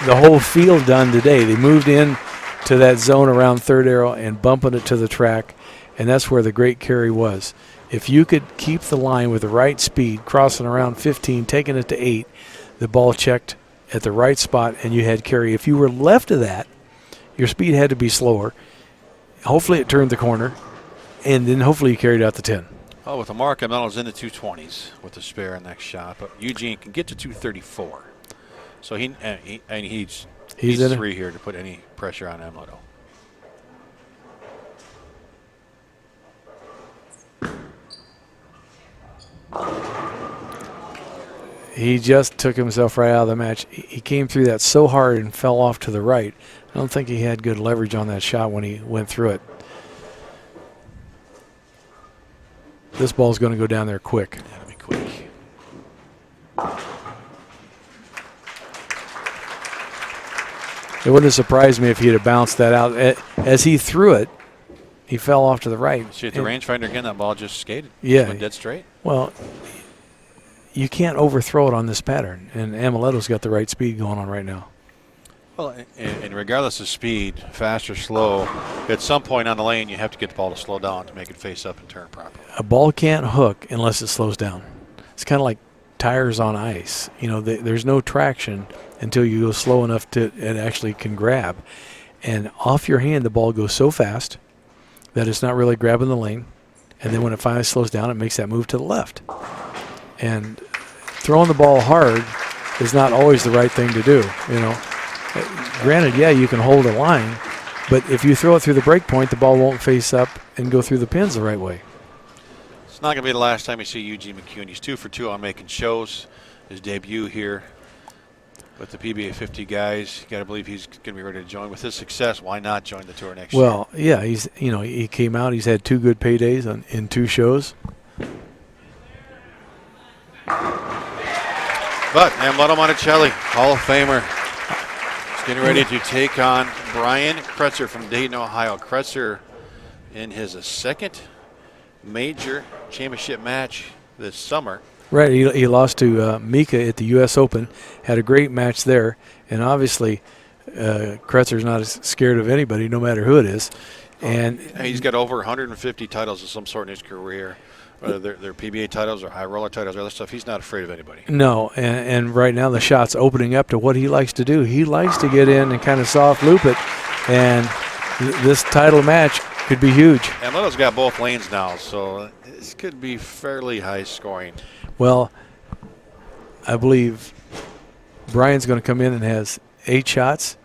the whole field done today. They moved in to that zone around third arrow and bumping it to the track, and that's where the great carry was. If you could keep the line with the right speed, crossing around 15, taking it to 8, the ball checked at the right spot, and you had carry. If you were left of that, your speed had to be slower. Hopefully it turned the corner, and then hopefully you carried out the 10. Oh, with the mark, Amelo's in the 220s with the spare next shot, but Eugene can get to 234. So he's in 3 here to put any pressure pressure on Amleto. He just took himself right out of the match. He came through that so hard and fell off to the right. I don't think he had good leverage on that shot when he went through it. This ball's going to go down there quick. That'll be quick. It wouldn't have surprised me if he'd have bounced that out. As he threw it, he fell off to the right. See, at the rangefinder again, that ball just skated. Yeah. Just went dead straight. Well, you can't overthrow it on this pattern, and Ameleto's got the right speed going on right now. Well, and regardless of speed, fast or slow, at some point on the lane, you have to get the ball to slow down to make it face up and turn properly. A ball can't hook unless it slows down. It's kind of like tires on ice. You know, there's no traction until you go slow enough to it actually can grab. And off your hand, the ball goes so fast that it's not really grabbing the lane. And then when it finally slows down, it makes that move to the left. And throwing the ball hard is not always the right thing to do, you know. Granted, yeah, you can hold a line, but if you throw it through the break point, the ball won't face up and go through the pins the right way. It's not going to be the last time you see Eugene McCune. He's 2 for 2 on making shows. His debut here with the PBA50 guys. You got to believe he's going to be ready to join. With his success, why not join the tour next year? Well, yeah, he came out. He's had 2 good paydays in 2 shows. But Amleto Monacelli, Hall of Famer, is getting ready to take on Brian Kretzer from Dayton, Ohio. Kretzer in his second major championship match this summer. Right, he lost to Mika at the U.S. Open, had a great match there, and obviously Kretzer's not as scared of anybody, no matter who it is. And he's got over 150 titles of some sort in his career. Whether they're PBA titles or high roller titles or other stuff, he's not afraid of anybody. No, and right now the shot's opening up to what he likes to do. He likes to get in and kind of soft loop it, and this title match could be huge. Amleto's got both lanes now, so this could be fairly high scoring. Well, I believe Brian's going to come in and has 8 shots.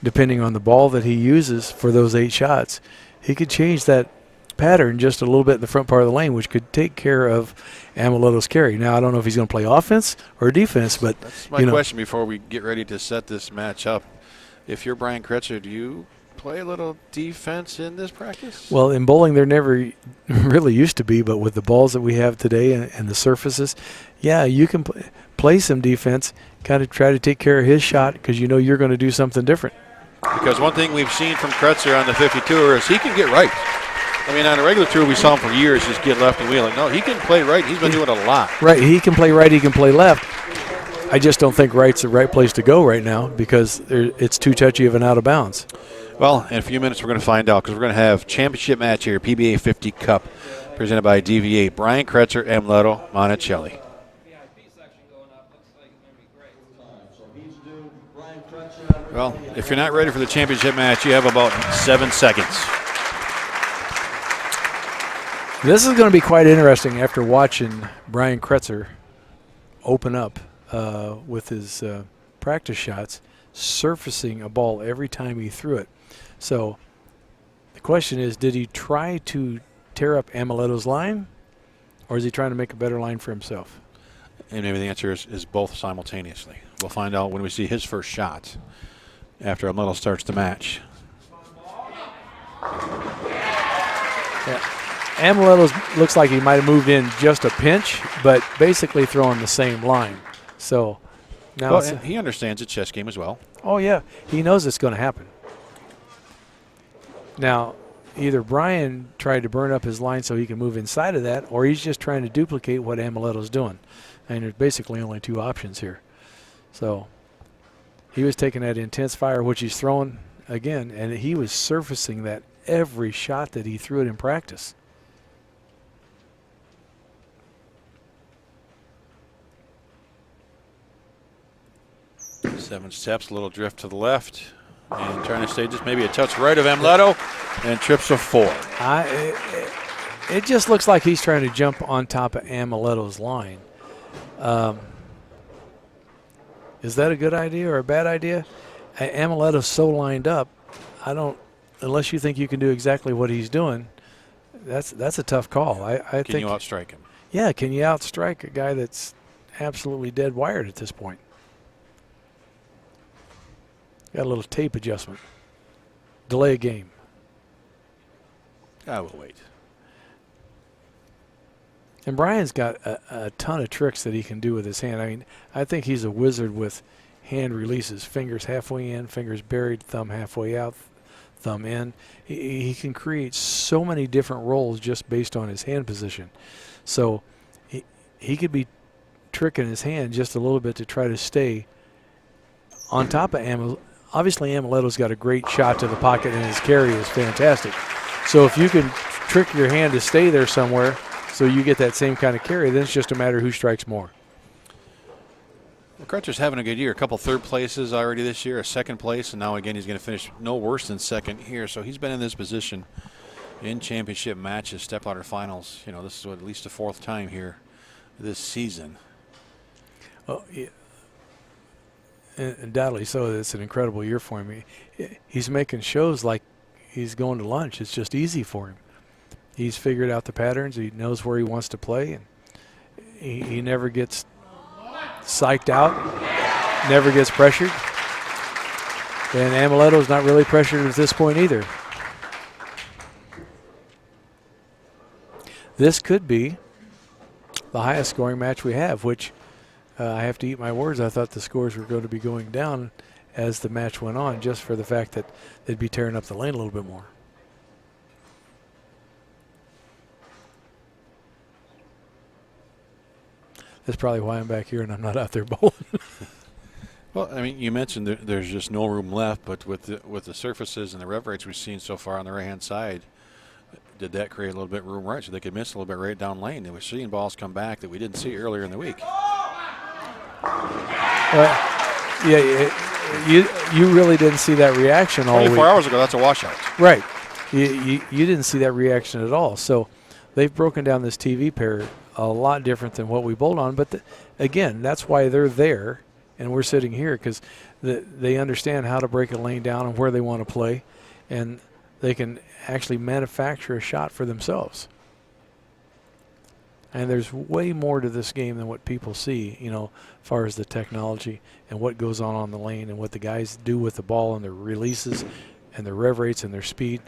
Depending on the ball that he uses for those 8 shots, he could change that pattern just a little bit in the front part of the lane, which could take care of Ameleto's carry. Now, I don't know if he's going to play offense or defense, but that's my question before we get ready to set this match up. If you're Brian Kretzer, do you play a little defense in this practice? Well, in bowling, there never really used to be, but with the balls that we have today and the surfaces, yeah, you can play some defense, kind of try to take care of his shot because you know you're going to do something different. Because one thing we've seen from Kretzer on the 50 tour is he can get right. I mean, on a regular tour, we saw him for years just get left and wheeling. No, he can play right. He's been doing it a lot. Right, he can play right, he can play left. I just don't think right's the right place to go right now because it's too touchy of an out of bounds. Well, in a few minutes we're going to find out because we're going to have championship match here, PBA 50 Cup, presented by DV8. Brian Kretzer, Amleto Monacelli. Well, if you're not ready for the championship match, you have about 7 seconds. This is going to be quite interesting after watching Brian Kretzer open up with his practice shots, surfacing a ball every time he threw it. So the question is, did he try to tear up Ameleto's line, or is he trying to make a better line for himself? And maybe the answer is both simultaneously. We'll find out when we see his first shot after Amleto starts the match. Yeah. Amleto looks like he might have moved in just a pinch, but basically throwing the same line. So now he understands the chess game as well. Oh, yeah. He knows it's going to happen. Now, either Brian tried to burn up his line so he can move inside of that, or he's just trying to duplicate what Ameleto's doing. And there's basically only 2 options here. So he was taking that intense fire, which he's throwing again, and he was surfacing that every shot that he threw it in practice. Seven steps, a little drift to the left, and trying to stay just maybe a touch right of Amleto, and trips a 4. It just looks like he's trying to jump on top of Ameleto's line. Is that a good idea or a bad idea? Ameleto's so lined up I don't, unless you think you can do exactly what he's doing, that's a tough call. I think. Can you outstrike him? Yeah, can you outstrike a guy that's absolutely dead wired at this point? Got a little tape adjustment. Delay a game. I will wait. And Brian's got a ton of tricks that he can do with his hand. I mean, I think he's a wizard with hand releases. Fingers halfway in, fingers buried, thumb halfway out, thumb in. He can create so many different rolls just based on his hand position. So he could be tricking his hand just a little bit to try to stay on top of Amleto. Obviously, Amleto's got a great shot to the pocket, and his carry is fantastic. So if you can trick your hand to stay there somewhere so you get that same kind of carry, then it's just a matter of who strikes more. Well, Kretzer's having a good year. A couple third places already this year, a second place, and now again he's going to finish no worse than second here. So he's been in this position in championship matches, Stepladder finals. You know, this is at least the fourth time here this season. Oh, yeah. Undoubtedly so. It's an incredible year for him. He's making shows like he's going to lunch. It's just easy for him. He's figured out the patterns. He knows where he wants to play, and he never gets psyched out, never gets pressured. And Amleto's not really pressured at this point either. This could be the highest scoring match we have, which I have to eat my words. I thought the scores were going to be going down as the match went on, just for the fact that they'd be tearing up the lane a little bit more. That's probably why I'm back here and I'm not out there bowling. Well, I mean, you mentioned there's just no room left, but with the surfaces and the rev rates we've seen so far on the right-hand side, did that create a little bit of room right so they could miss a little bit right down lane? And we're seeing balls come back that we didn't see earlier in the week. Yeah, you really didn't see that reaction all week. 24 hours ago, that's a washout. Right. You didn't see that reaction at all. So they've broken down this TV pair a lot different than what we bowled on. But, again, that's why they're there and we're sitting here, because they understand how to break a lane down and where they want to play, and they can actually manufacture a shot for themselves. And there's way more to this game than what people see, you know, as far as the technology and what goes on the lane and what the guys do with the ball and their releases and their rev rates and their speed.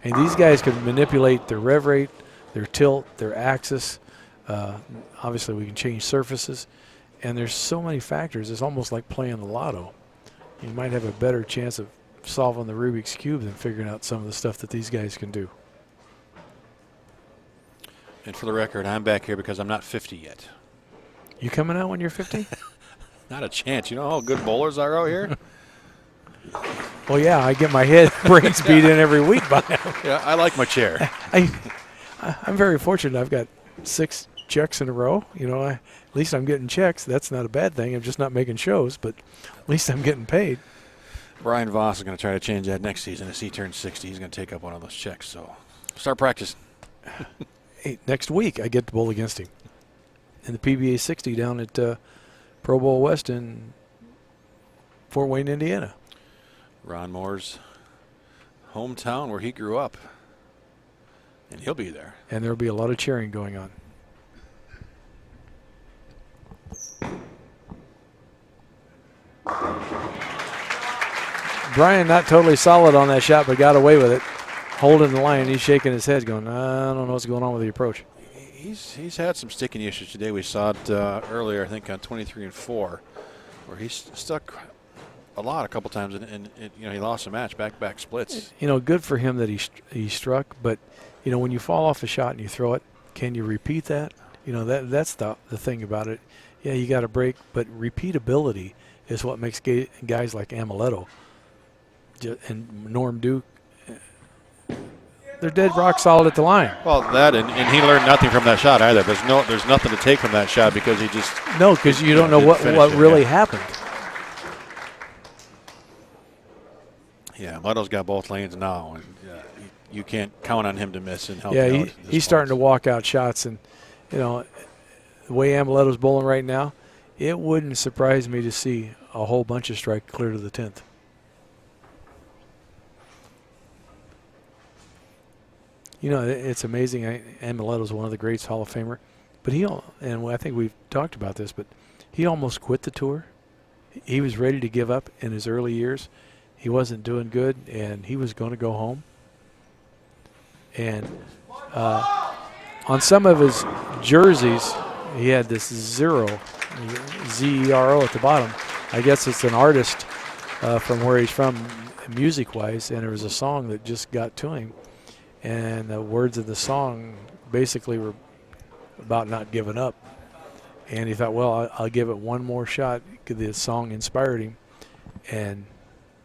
And these guys can manipulate their rev rate, their tilt, their axis. Obviously, we can change surfaces. And there's so many factors. It's almost like playing the lotto. You might have a better chance of solving the Rubik's Cube than figuring out some of the stuff that these guys can do. And for the record, I'm back here because I'm not 50 yet. You coming out when you're 50? Not a chance. You know how good bowlers are out here? Well, yeah, I get my head brains beat in every week by now. Yeah, I like my chair. I'm very fortunate. I've got 6 checks in a row. You know, at least I'm getting checks. That's not a bad thing. I'm just not making shows, but at least I'm getting paid. Brian Voss is going to try to change that next season. As he turns 60, he's going to take up one of those checks. So start practicing. Hey, next week I get to bowl against him in the PBA50 down at Pro Bowl West in Fort Wayne, Indiana. Ron Mohr's hometown where he grew up. And he'll be there. And there'll be a lot of cheering going on. Brian not totally solid on that shot, but got away with it. Holding the line, he's shaking his head going, I don't know what's going on with the approach. He's had some sticking issues today. We saw it earlier, I think, on 23 and 4, where he's stuck a couple times, and you know, he lost a match, back-to-back splits. You know, good for him that he struck, but you know, when you fall off a shot and you throw it, can you repeat that? You know, that's the thing about it. Yeah, you got to break, but repeatability is what makes guys like Amleto and Norm Duke, they're dead rock solid at the line. Well, that and he learned nothing from that shot either. There's nothing to take from that shot because he just because you don't know what really happened. Yeah, Muddle's got both lanes now, and you can't count on him to miss and help. Yeah, he's starting to walk out shots, and you know the way Amleto's bowling right now, it wouldn't surprise me to see a whole bunch of strike clear to the 10th. You know, it's amazing. Ameleto's one of the greats, Hall of Famer. But and I think we've talked about this, but he almost quit the tour. He was ready to give up in his early years. He wasn't doing good, and he was going to go home. And on some of his jerseys, he had this zero, Z-E-R-O at the bottom. I guess it's an artist from where he's from, music-wise, and there was a song that just got to him. And the words of the song basically were about not giving up. And he thought, well, I'll give it one more shot. The song inspired him, and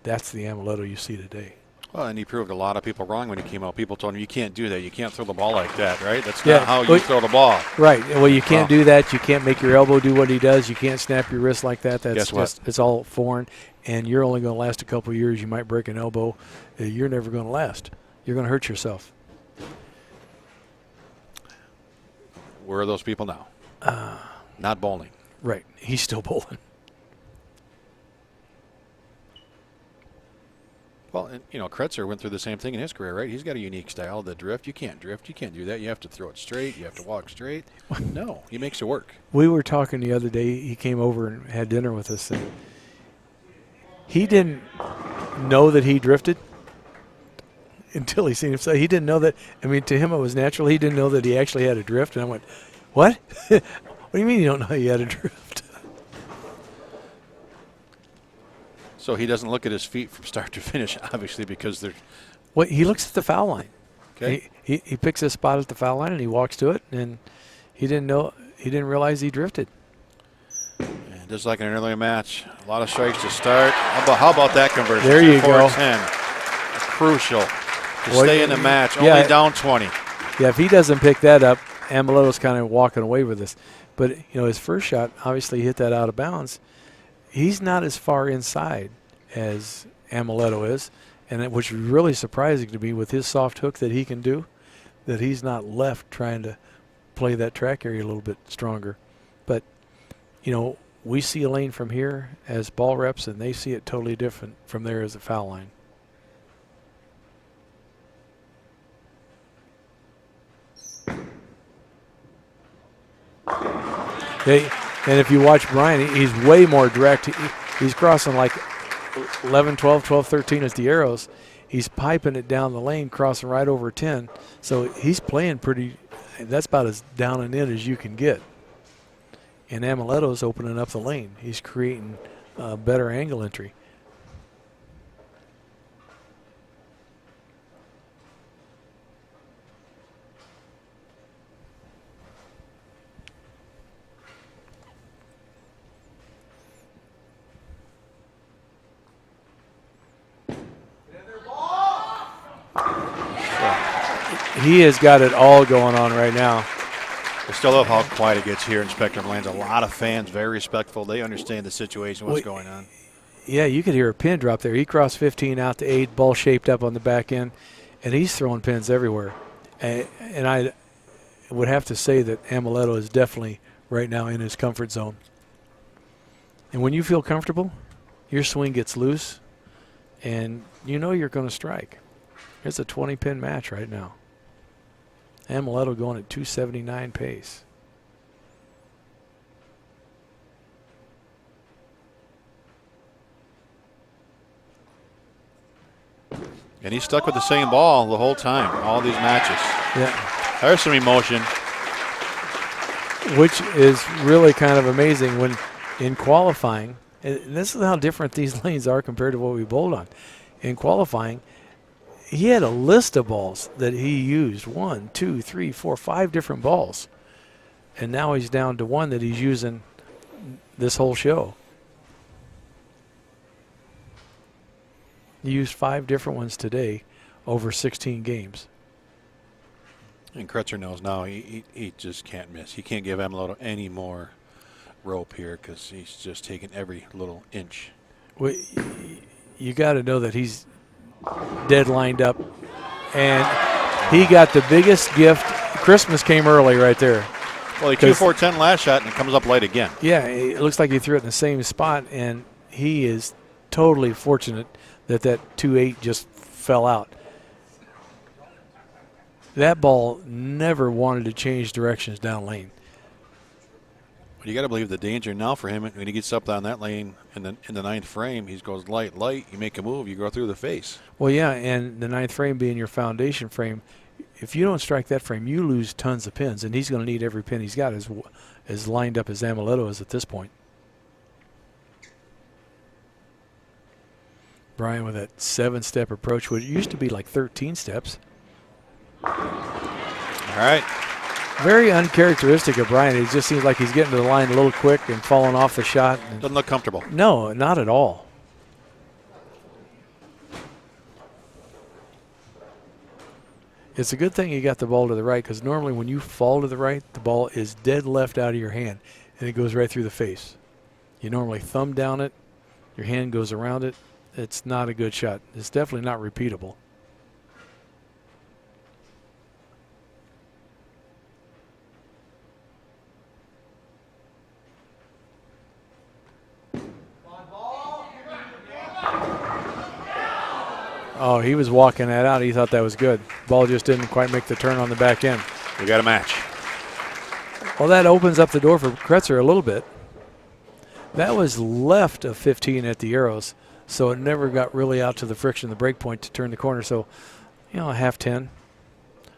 that's the Amleto you see today. Well, and he proved a lot of people wrong when he came out. People told him, you can't do that. You can't throw the ball like that, right? That's not how you throw the ball. Right. Well, you can't do that. You can't make your elbow do what he does. You can't snap your wrist like that. That's Guess what? it's all foreign, and you're only going to last a couple of years. You might break an elbow. You're never going to last. You're going to hurt yourself. Where are those people now? Not bowling. Right. He's still bowling. Well, and, Kretzer went through the same thing in his career, right? He's got a unique style, the drift. You can't drift. You can't do that. You have to throw it straight. You have to walk straight. No, he makes it work. We were talking the other day. He came over and had dinner with us. And he didn't know that he drifted until he seen him. So he didn't know that. I mean, to him it was natural. He didn't know that he actually had a drift. And I went, what? What do you mean you don't know you had a drift? So he doesn't look at his feet from start to finish, obviously, because they're. Well, he looks at the foul line. Okay. He picks a spot at the foul line and he walks to it, and he didn't realize he drifted. And just like in an earlier match, a lot of strikes to start. How about that conversion? There you go. 10. Crucial to stay in the match. Yeah, only down 20. Yeah, if he doesn't pick that up, Ameleto's kind of walking away with this. But his first shot obviously hit that out of bounds. He's not as far inside as Amleto is, and which is really surprising to me with his soft hook that he can do, that he's not left trying to play that track area a little bit stronger. But, we see a lane from here as ball reps, and they see it totally different from there as a foul line. And if you watch Brian, he's way more direct. He's crossing like 11, 12, 12, 13 as the arrows. He's piping it down the lane, crossing right over 10. So he's playing pretty – that's about as down and in as you can get. And Ameleto's opening up the lane. He's creating better angle entry. He has got it all going on right now. I still love how quiet it gets here in Spectrum Lanes. A lot of fans, very respectful. They understand the situation, what's going on. Yeah, you could hear a pin drop there. He crossed 15 out to 8, ball shaped up on the back end, and he's throwing pins everywhere. And I would have to say that Amleto is definitely right now in his comfort zone. And when you feel comfortable, your swing gets loose, and you're going to strike. It's a 20-pin match right now. Amleto going at 279 pace. And he's stuck with the same ball the whole time, all these matches. Yeah. There's some emotion. Which is really kind of amazing when in qualifying, and this is how different these lanes are compared to what we bowled on. In qualifying, he had a list of balls that he used, 1, 2, 3, 4, 5 different balls. And now he's down to one that he's using this whole show. He used 5 different ones today over 16 games. And Kretzer knows now he just can't miss. He can't give Amleto any more rope here because he's just taking every little inch. Well, you got to know that he's dead lined up, and he got the biggest gift. Christmas came early right there. Well, he 2-4-10 last shot, and it comes up late again. Yeah, it looks like he threw it in the same spot, and he is totally fortunate that 2-8 just fell out. That ball never wanted to change directions down lane. But you got to believe the danger now for him when he gets up on that lane in the ninth frame. He goes light. You make a move, you go through the face. Well, yeah, and the ninth frame being your foundation frame, if you don't strike that frame, you lose tons of pins, and he's going to need every pin he's got as lined up as Amleto is at this point. Brian with that 7-step approach, which used to be like 13 steps. All right. Very uncharacteristic of Brian. It just seems like he's getting to the line a little quick and falling off the shot. Doesn't look comfortable. No, not at all. It's a good thing you got the ball to the right, because normally when you fall to the right, the ball is dead left out of your hand, and it goes right through the face. You normally thumb down it, your hand goes around it. It's not a good shot. It's definitely not repeatable. Oh, he was walking that out. He thought that was good. Ball just didn't quite make the turn on the back end. We got a match. Well, that opens up the door for Kretzer a little bit. That was left of 15 at the arrows, so it never got really out to the friction, the break point to turn the corner. So, you know, a half 10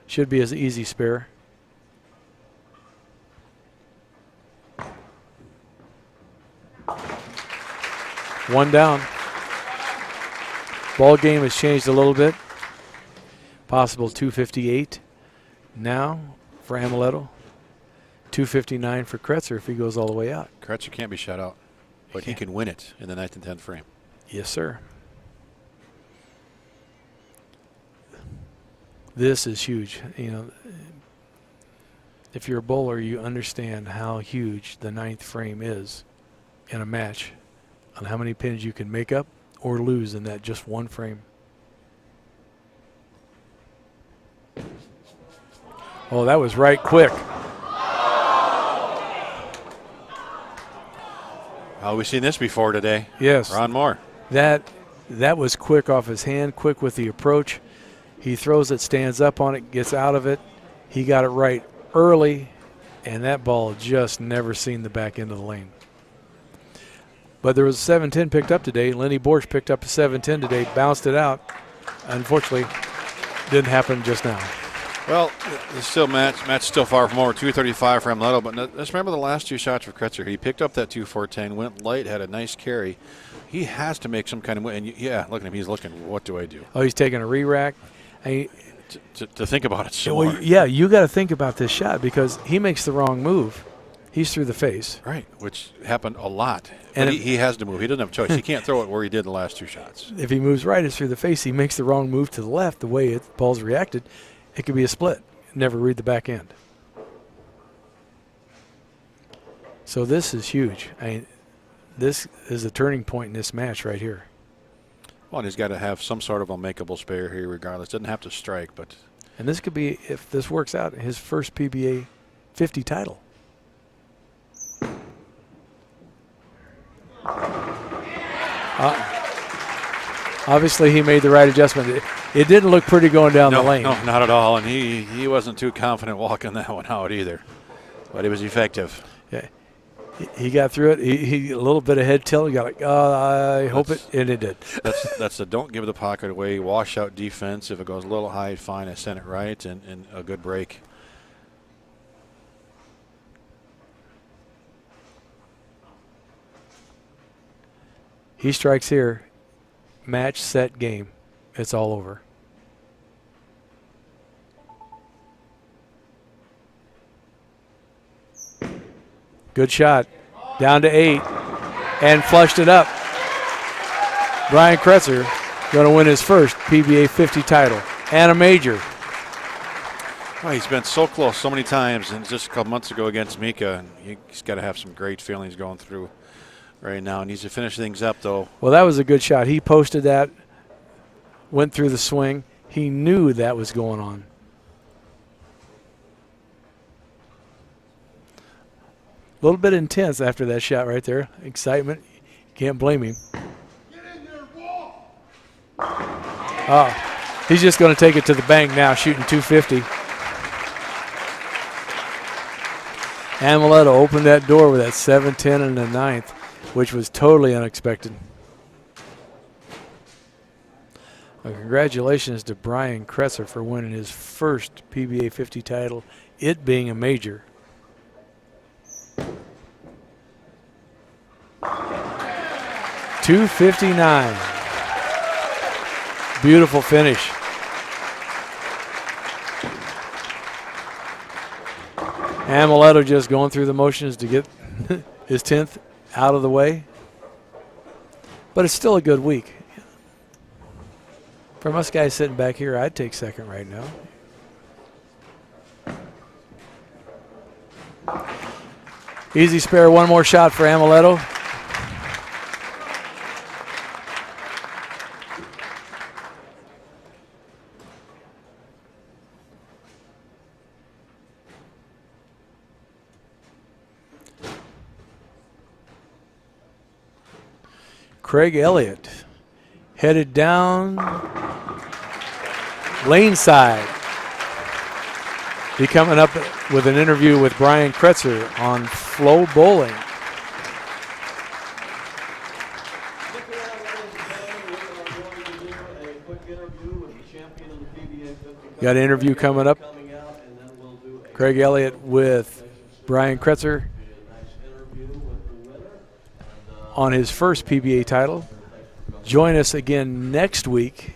should be as easy spare. One down. Ball game has changed a little bit. Possible 258 now for Amleto. 259 for Kretzer if he goes all the way out. Kretzer can't be shut out, but he can win it in the 9th and 10th frame. Yes, sir. This is huge. You know, if you're a bowler, you understand how huge the 9th frame is in a match, on how many pins you can make up or lose in that just one frame. Oh, that was right quick. Oh, we've seen this before today. Yes. Ron Mohr. That was quick off his hand, quick with the approach. He throws it, stands up on it, gets out of it. He got it right early, and that ball just never seen the back end of the lane. But there was a 710 picked up today. Lenny Borsch picked up a 710 today, bounced it out. Unfortunately, didn't happen just now. Well, it's still Matt's still far from over 235 for Amleto, but let's remember the last two shots for Kretzer. He picked up that 2-4-10, went light, had a nice carry. He has to make some kind of win. And yeah, look at him. He's looking, what do I do? Oh, he's taking a re-rack. To think about it some well, more. yeah, you got to think about this shot because he makes the wrong move. He's through the face. Right, which happened a lot. And but he has to move. He doesn't have a choice. He can't throw it where he did the last two shots. If he moves right, it's through the face. He makes the wrong move to the left. The way the ball's reacted, it could be a split. Never read the back end. So this is huge. I mean, this is a turning point in this match right here. Well, and he's got to have some sort of unmakeable spare here regardless. Doesn't have to strike, but. And this could be, if this works out, his first PBA 50 title. Obviously, he made the right adjustment. It didn't look pretty going down the lane. No, not at all. And he wasn't too confident walking that one out either. But it was effective. Yeah, he got through it. He a little bit of head tilt. He got like, I hope it, and it did. That's the don't give the pocket away, wash out defense. If it goes a little high, fine. I sent it right, and a good break. He strikes here. Match, set, game. It's all over. Good shot. Down to 8. And flushed it up. Brian Kretzer going to win his first PBA 50 title. And a major. Well, he's been so close so many times, and just a couple months ago against Mika, and he's got to have some great feelings going through right now. Needs to finish things up, though. Well, that was a good shot. He posted that, went through the swing. He knew that was going on. A little bit intense after that shot right there. Excitement. Can't blame him. Oh, he's just going to take it to the bank now, shooting 250. Amleto opened that door with that 7-10 in the ninth, which was totally unexpected. Well, congratulations to Brian Kretzer for winning his first PBA 50 title, it being a major. .259. Beautiful finish. Amleto just going through the motions to get his 10th out of the way. But it's still a good week. For us guys sitting back here, I'd take second right now. Easy spare, one more shot for Amleto. Craig Elliott headed down lane side. Be coming up with an interview with Brian Kretzer on Flow Bowling. Got an interview coming up. Craig Elliott with Brian Kretzer on his first PBA title. Join us again next week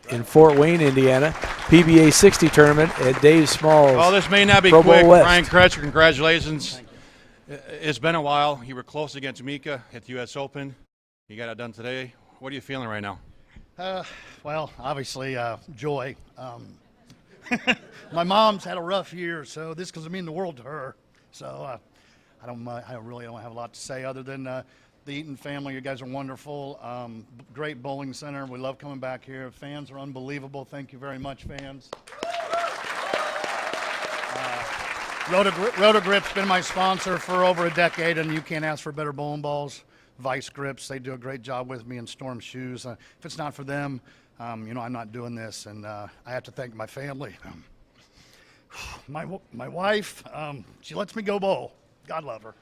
in Fort Wayne, Indiana. PBA60 tournament at Dave Small's. Well, this may not be Pro quick. Bowl West. Brian Kretzer, congratulations. It's been a while. You were close against Mika at the U.S. Open. You got it done today. What are you feeling right now? Well, obviously, joy. My mom's had a rough year, so this doesn't mean the world to her. So I really don't have a lot to say other than the Eaton family. You guys are wonderful. Great bowling center. We love coming back here. Fans are unbelievable. Thank you very much, fans. Roto-Grip's been my sponsor for over a decade, and you can't ask for better bowling balls. Vice Grips, they do a great job with me, and Storm Shoes. If it's not for them, I'm not doing this, and I have to thank my family. My wife, she lets me go bowl. God love her.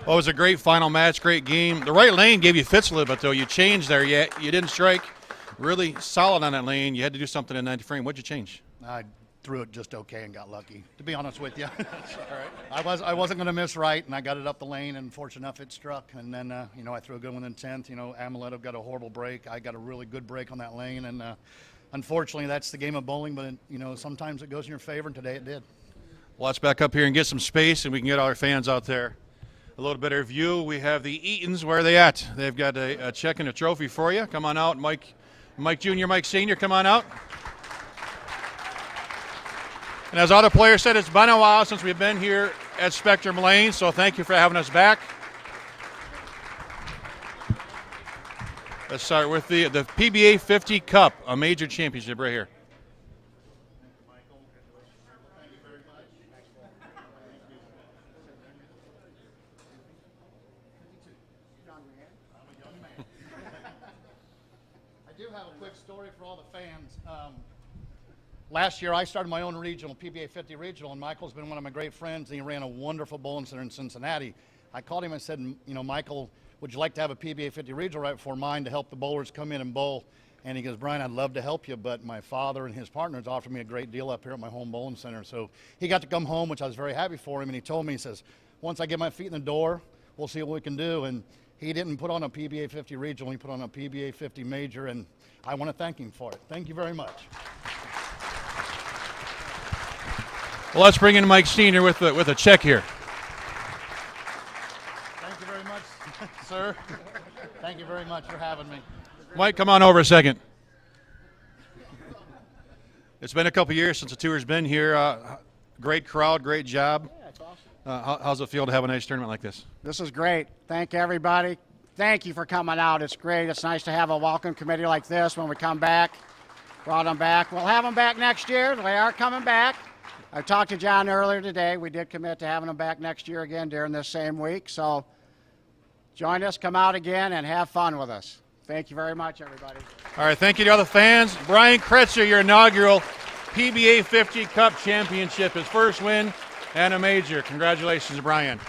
Well, it was a great final match, great game. The right lane gave you fits a little bit, though. You changed there. You didn't strike really solid on that lane. You had to do something in 90 frame. What'd you change? I threw it just okay and got lucky, to be honest with you. All right. I wasn't going to miss right, and I got it up the lane, and fortunate enough it struck. And then, I threw a good one in 10th. Amleto got a horrible break. I got a really good break on that lane, and unfortunately that's the game of bowling, but, sometimes it goes in your favor, and today it did. Well, let's back up here and get some space, and we can get all our fans out there. A little better view. We have the Eatons. Where are they at? They've got a check and a trophy for you. Come on out, Mike Jr., Mike Sr., come on out. And as all the players said, it's been a while since we've been here at Spectrum Lane, so thank you for having us back. Let's start with the PBA50 Cup, a major championship right here. I do have a quick story for all the fans. Last year, I started my own regional, PBA50 regional, and Michael's been one of my great friends, and he ran a wonderful bowling center in Cincinnati. I called him and said, Michael, would you like to have a PBA50 regional right before mine to help the bowlers come in and bowl? And he goes, Brian, I'd love to help you, but my father and his partners offered me a great deal up here at my home bowling center. So he got to come home, which I was very happy for him, and he told me, he says, once I get my feet in the door, we'll see what we can do. And he didn't put on a PBA50 regional, he put on a PBA50 major, and I want to thank him for it. Thank you very much. Well, let's bring in Mike Sr. with a check here. Thank you very much, sir. Thank you very much for having me. Mike, come on over a second. It's been a couple years since the tour's been here. Great crowd, great job. Yeah, it's awesome. How's it feel to have a nice tournament like this? This is great. Thank everybody. Thank you for coming out. It's great. It's nice to have a welcome committee like this when we come back. Brought them back. We'll have them back next year. They are coming back. I talked to John earlier today. We did commit to having them back next year again during this same week. So join us, come out again, and have fun with us. Thank you very much, everybody. All right, thank you to all the fans. Brian Kretzer, your inaugural PBA 50 Cup Championship, his first win and a major. Congratulations, Brian.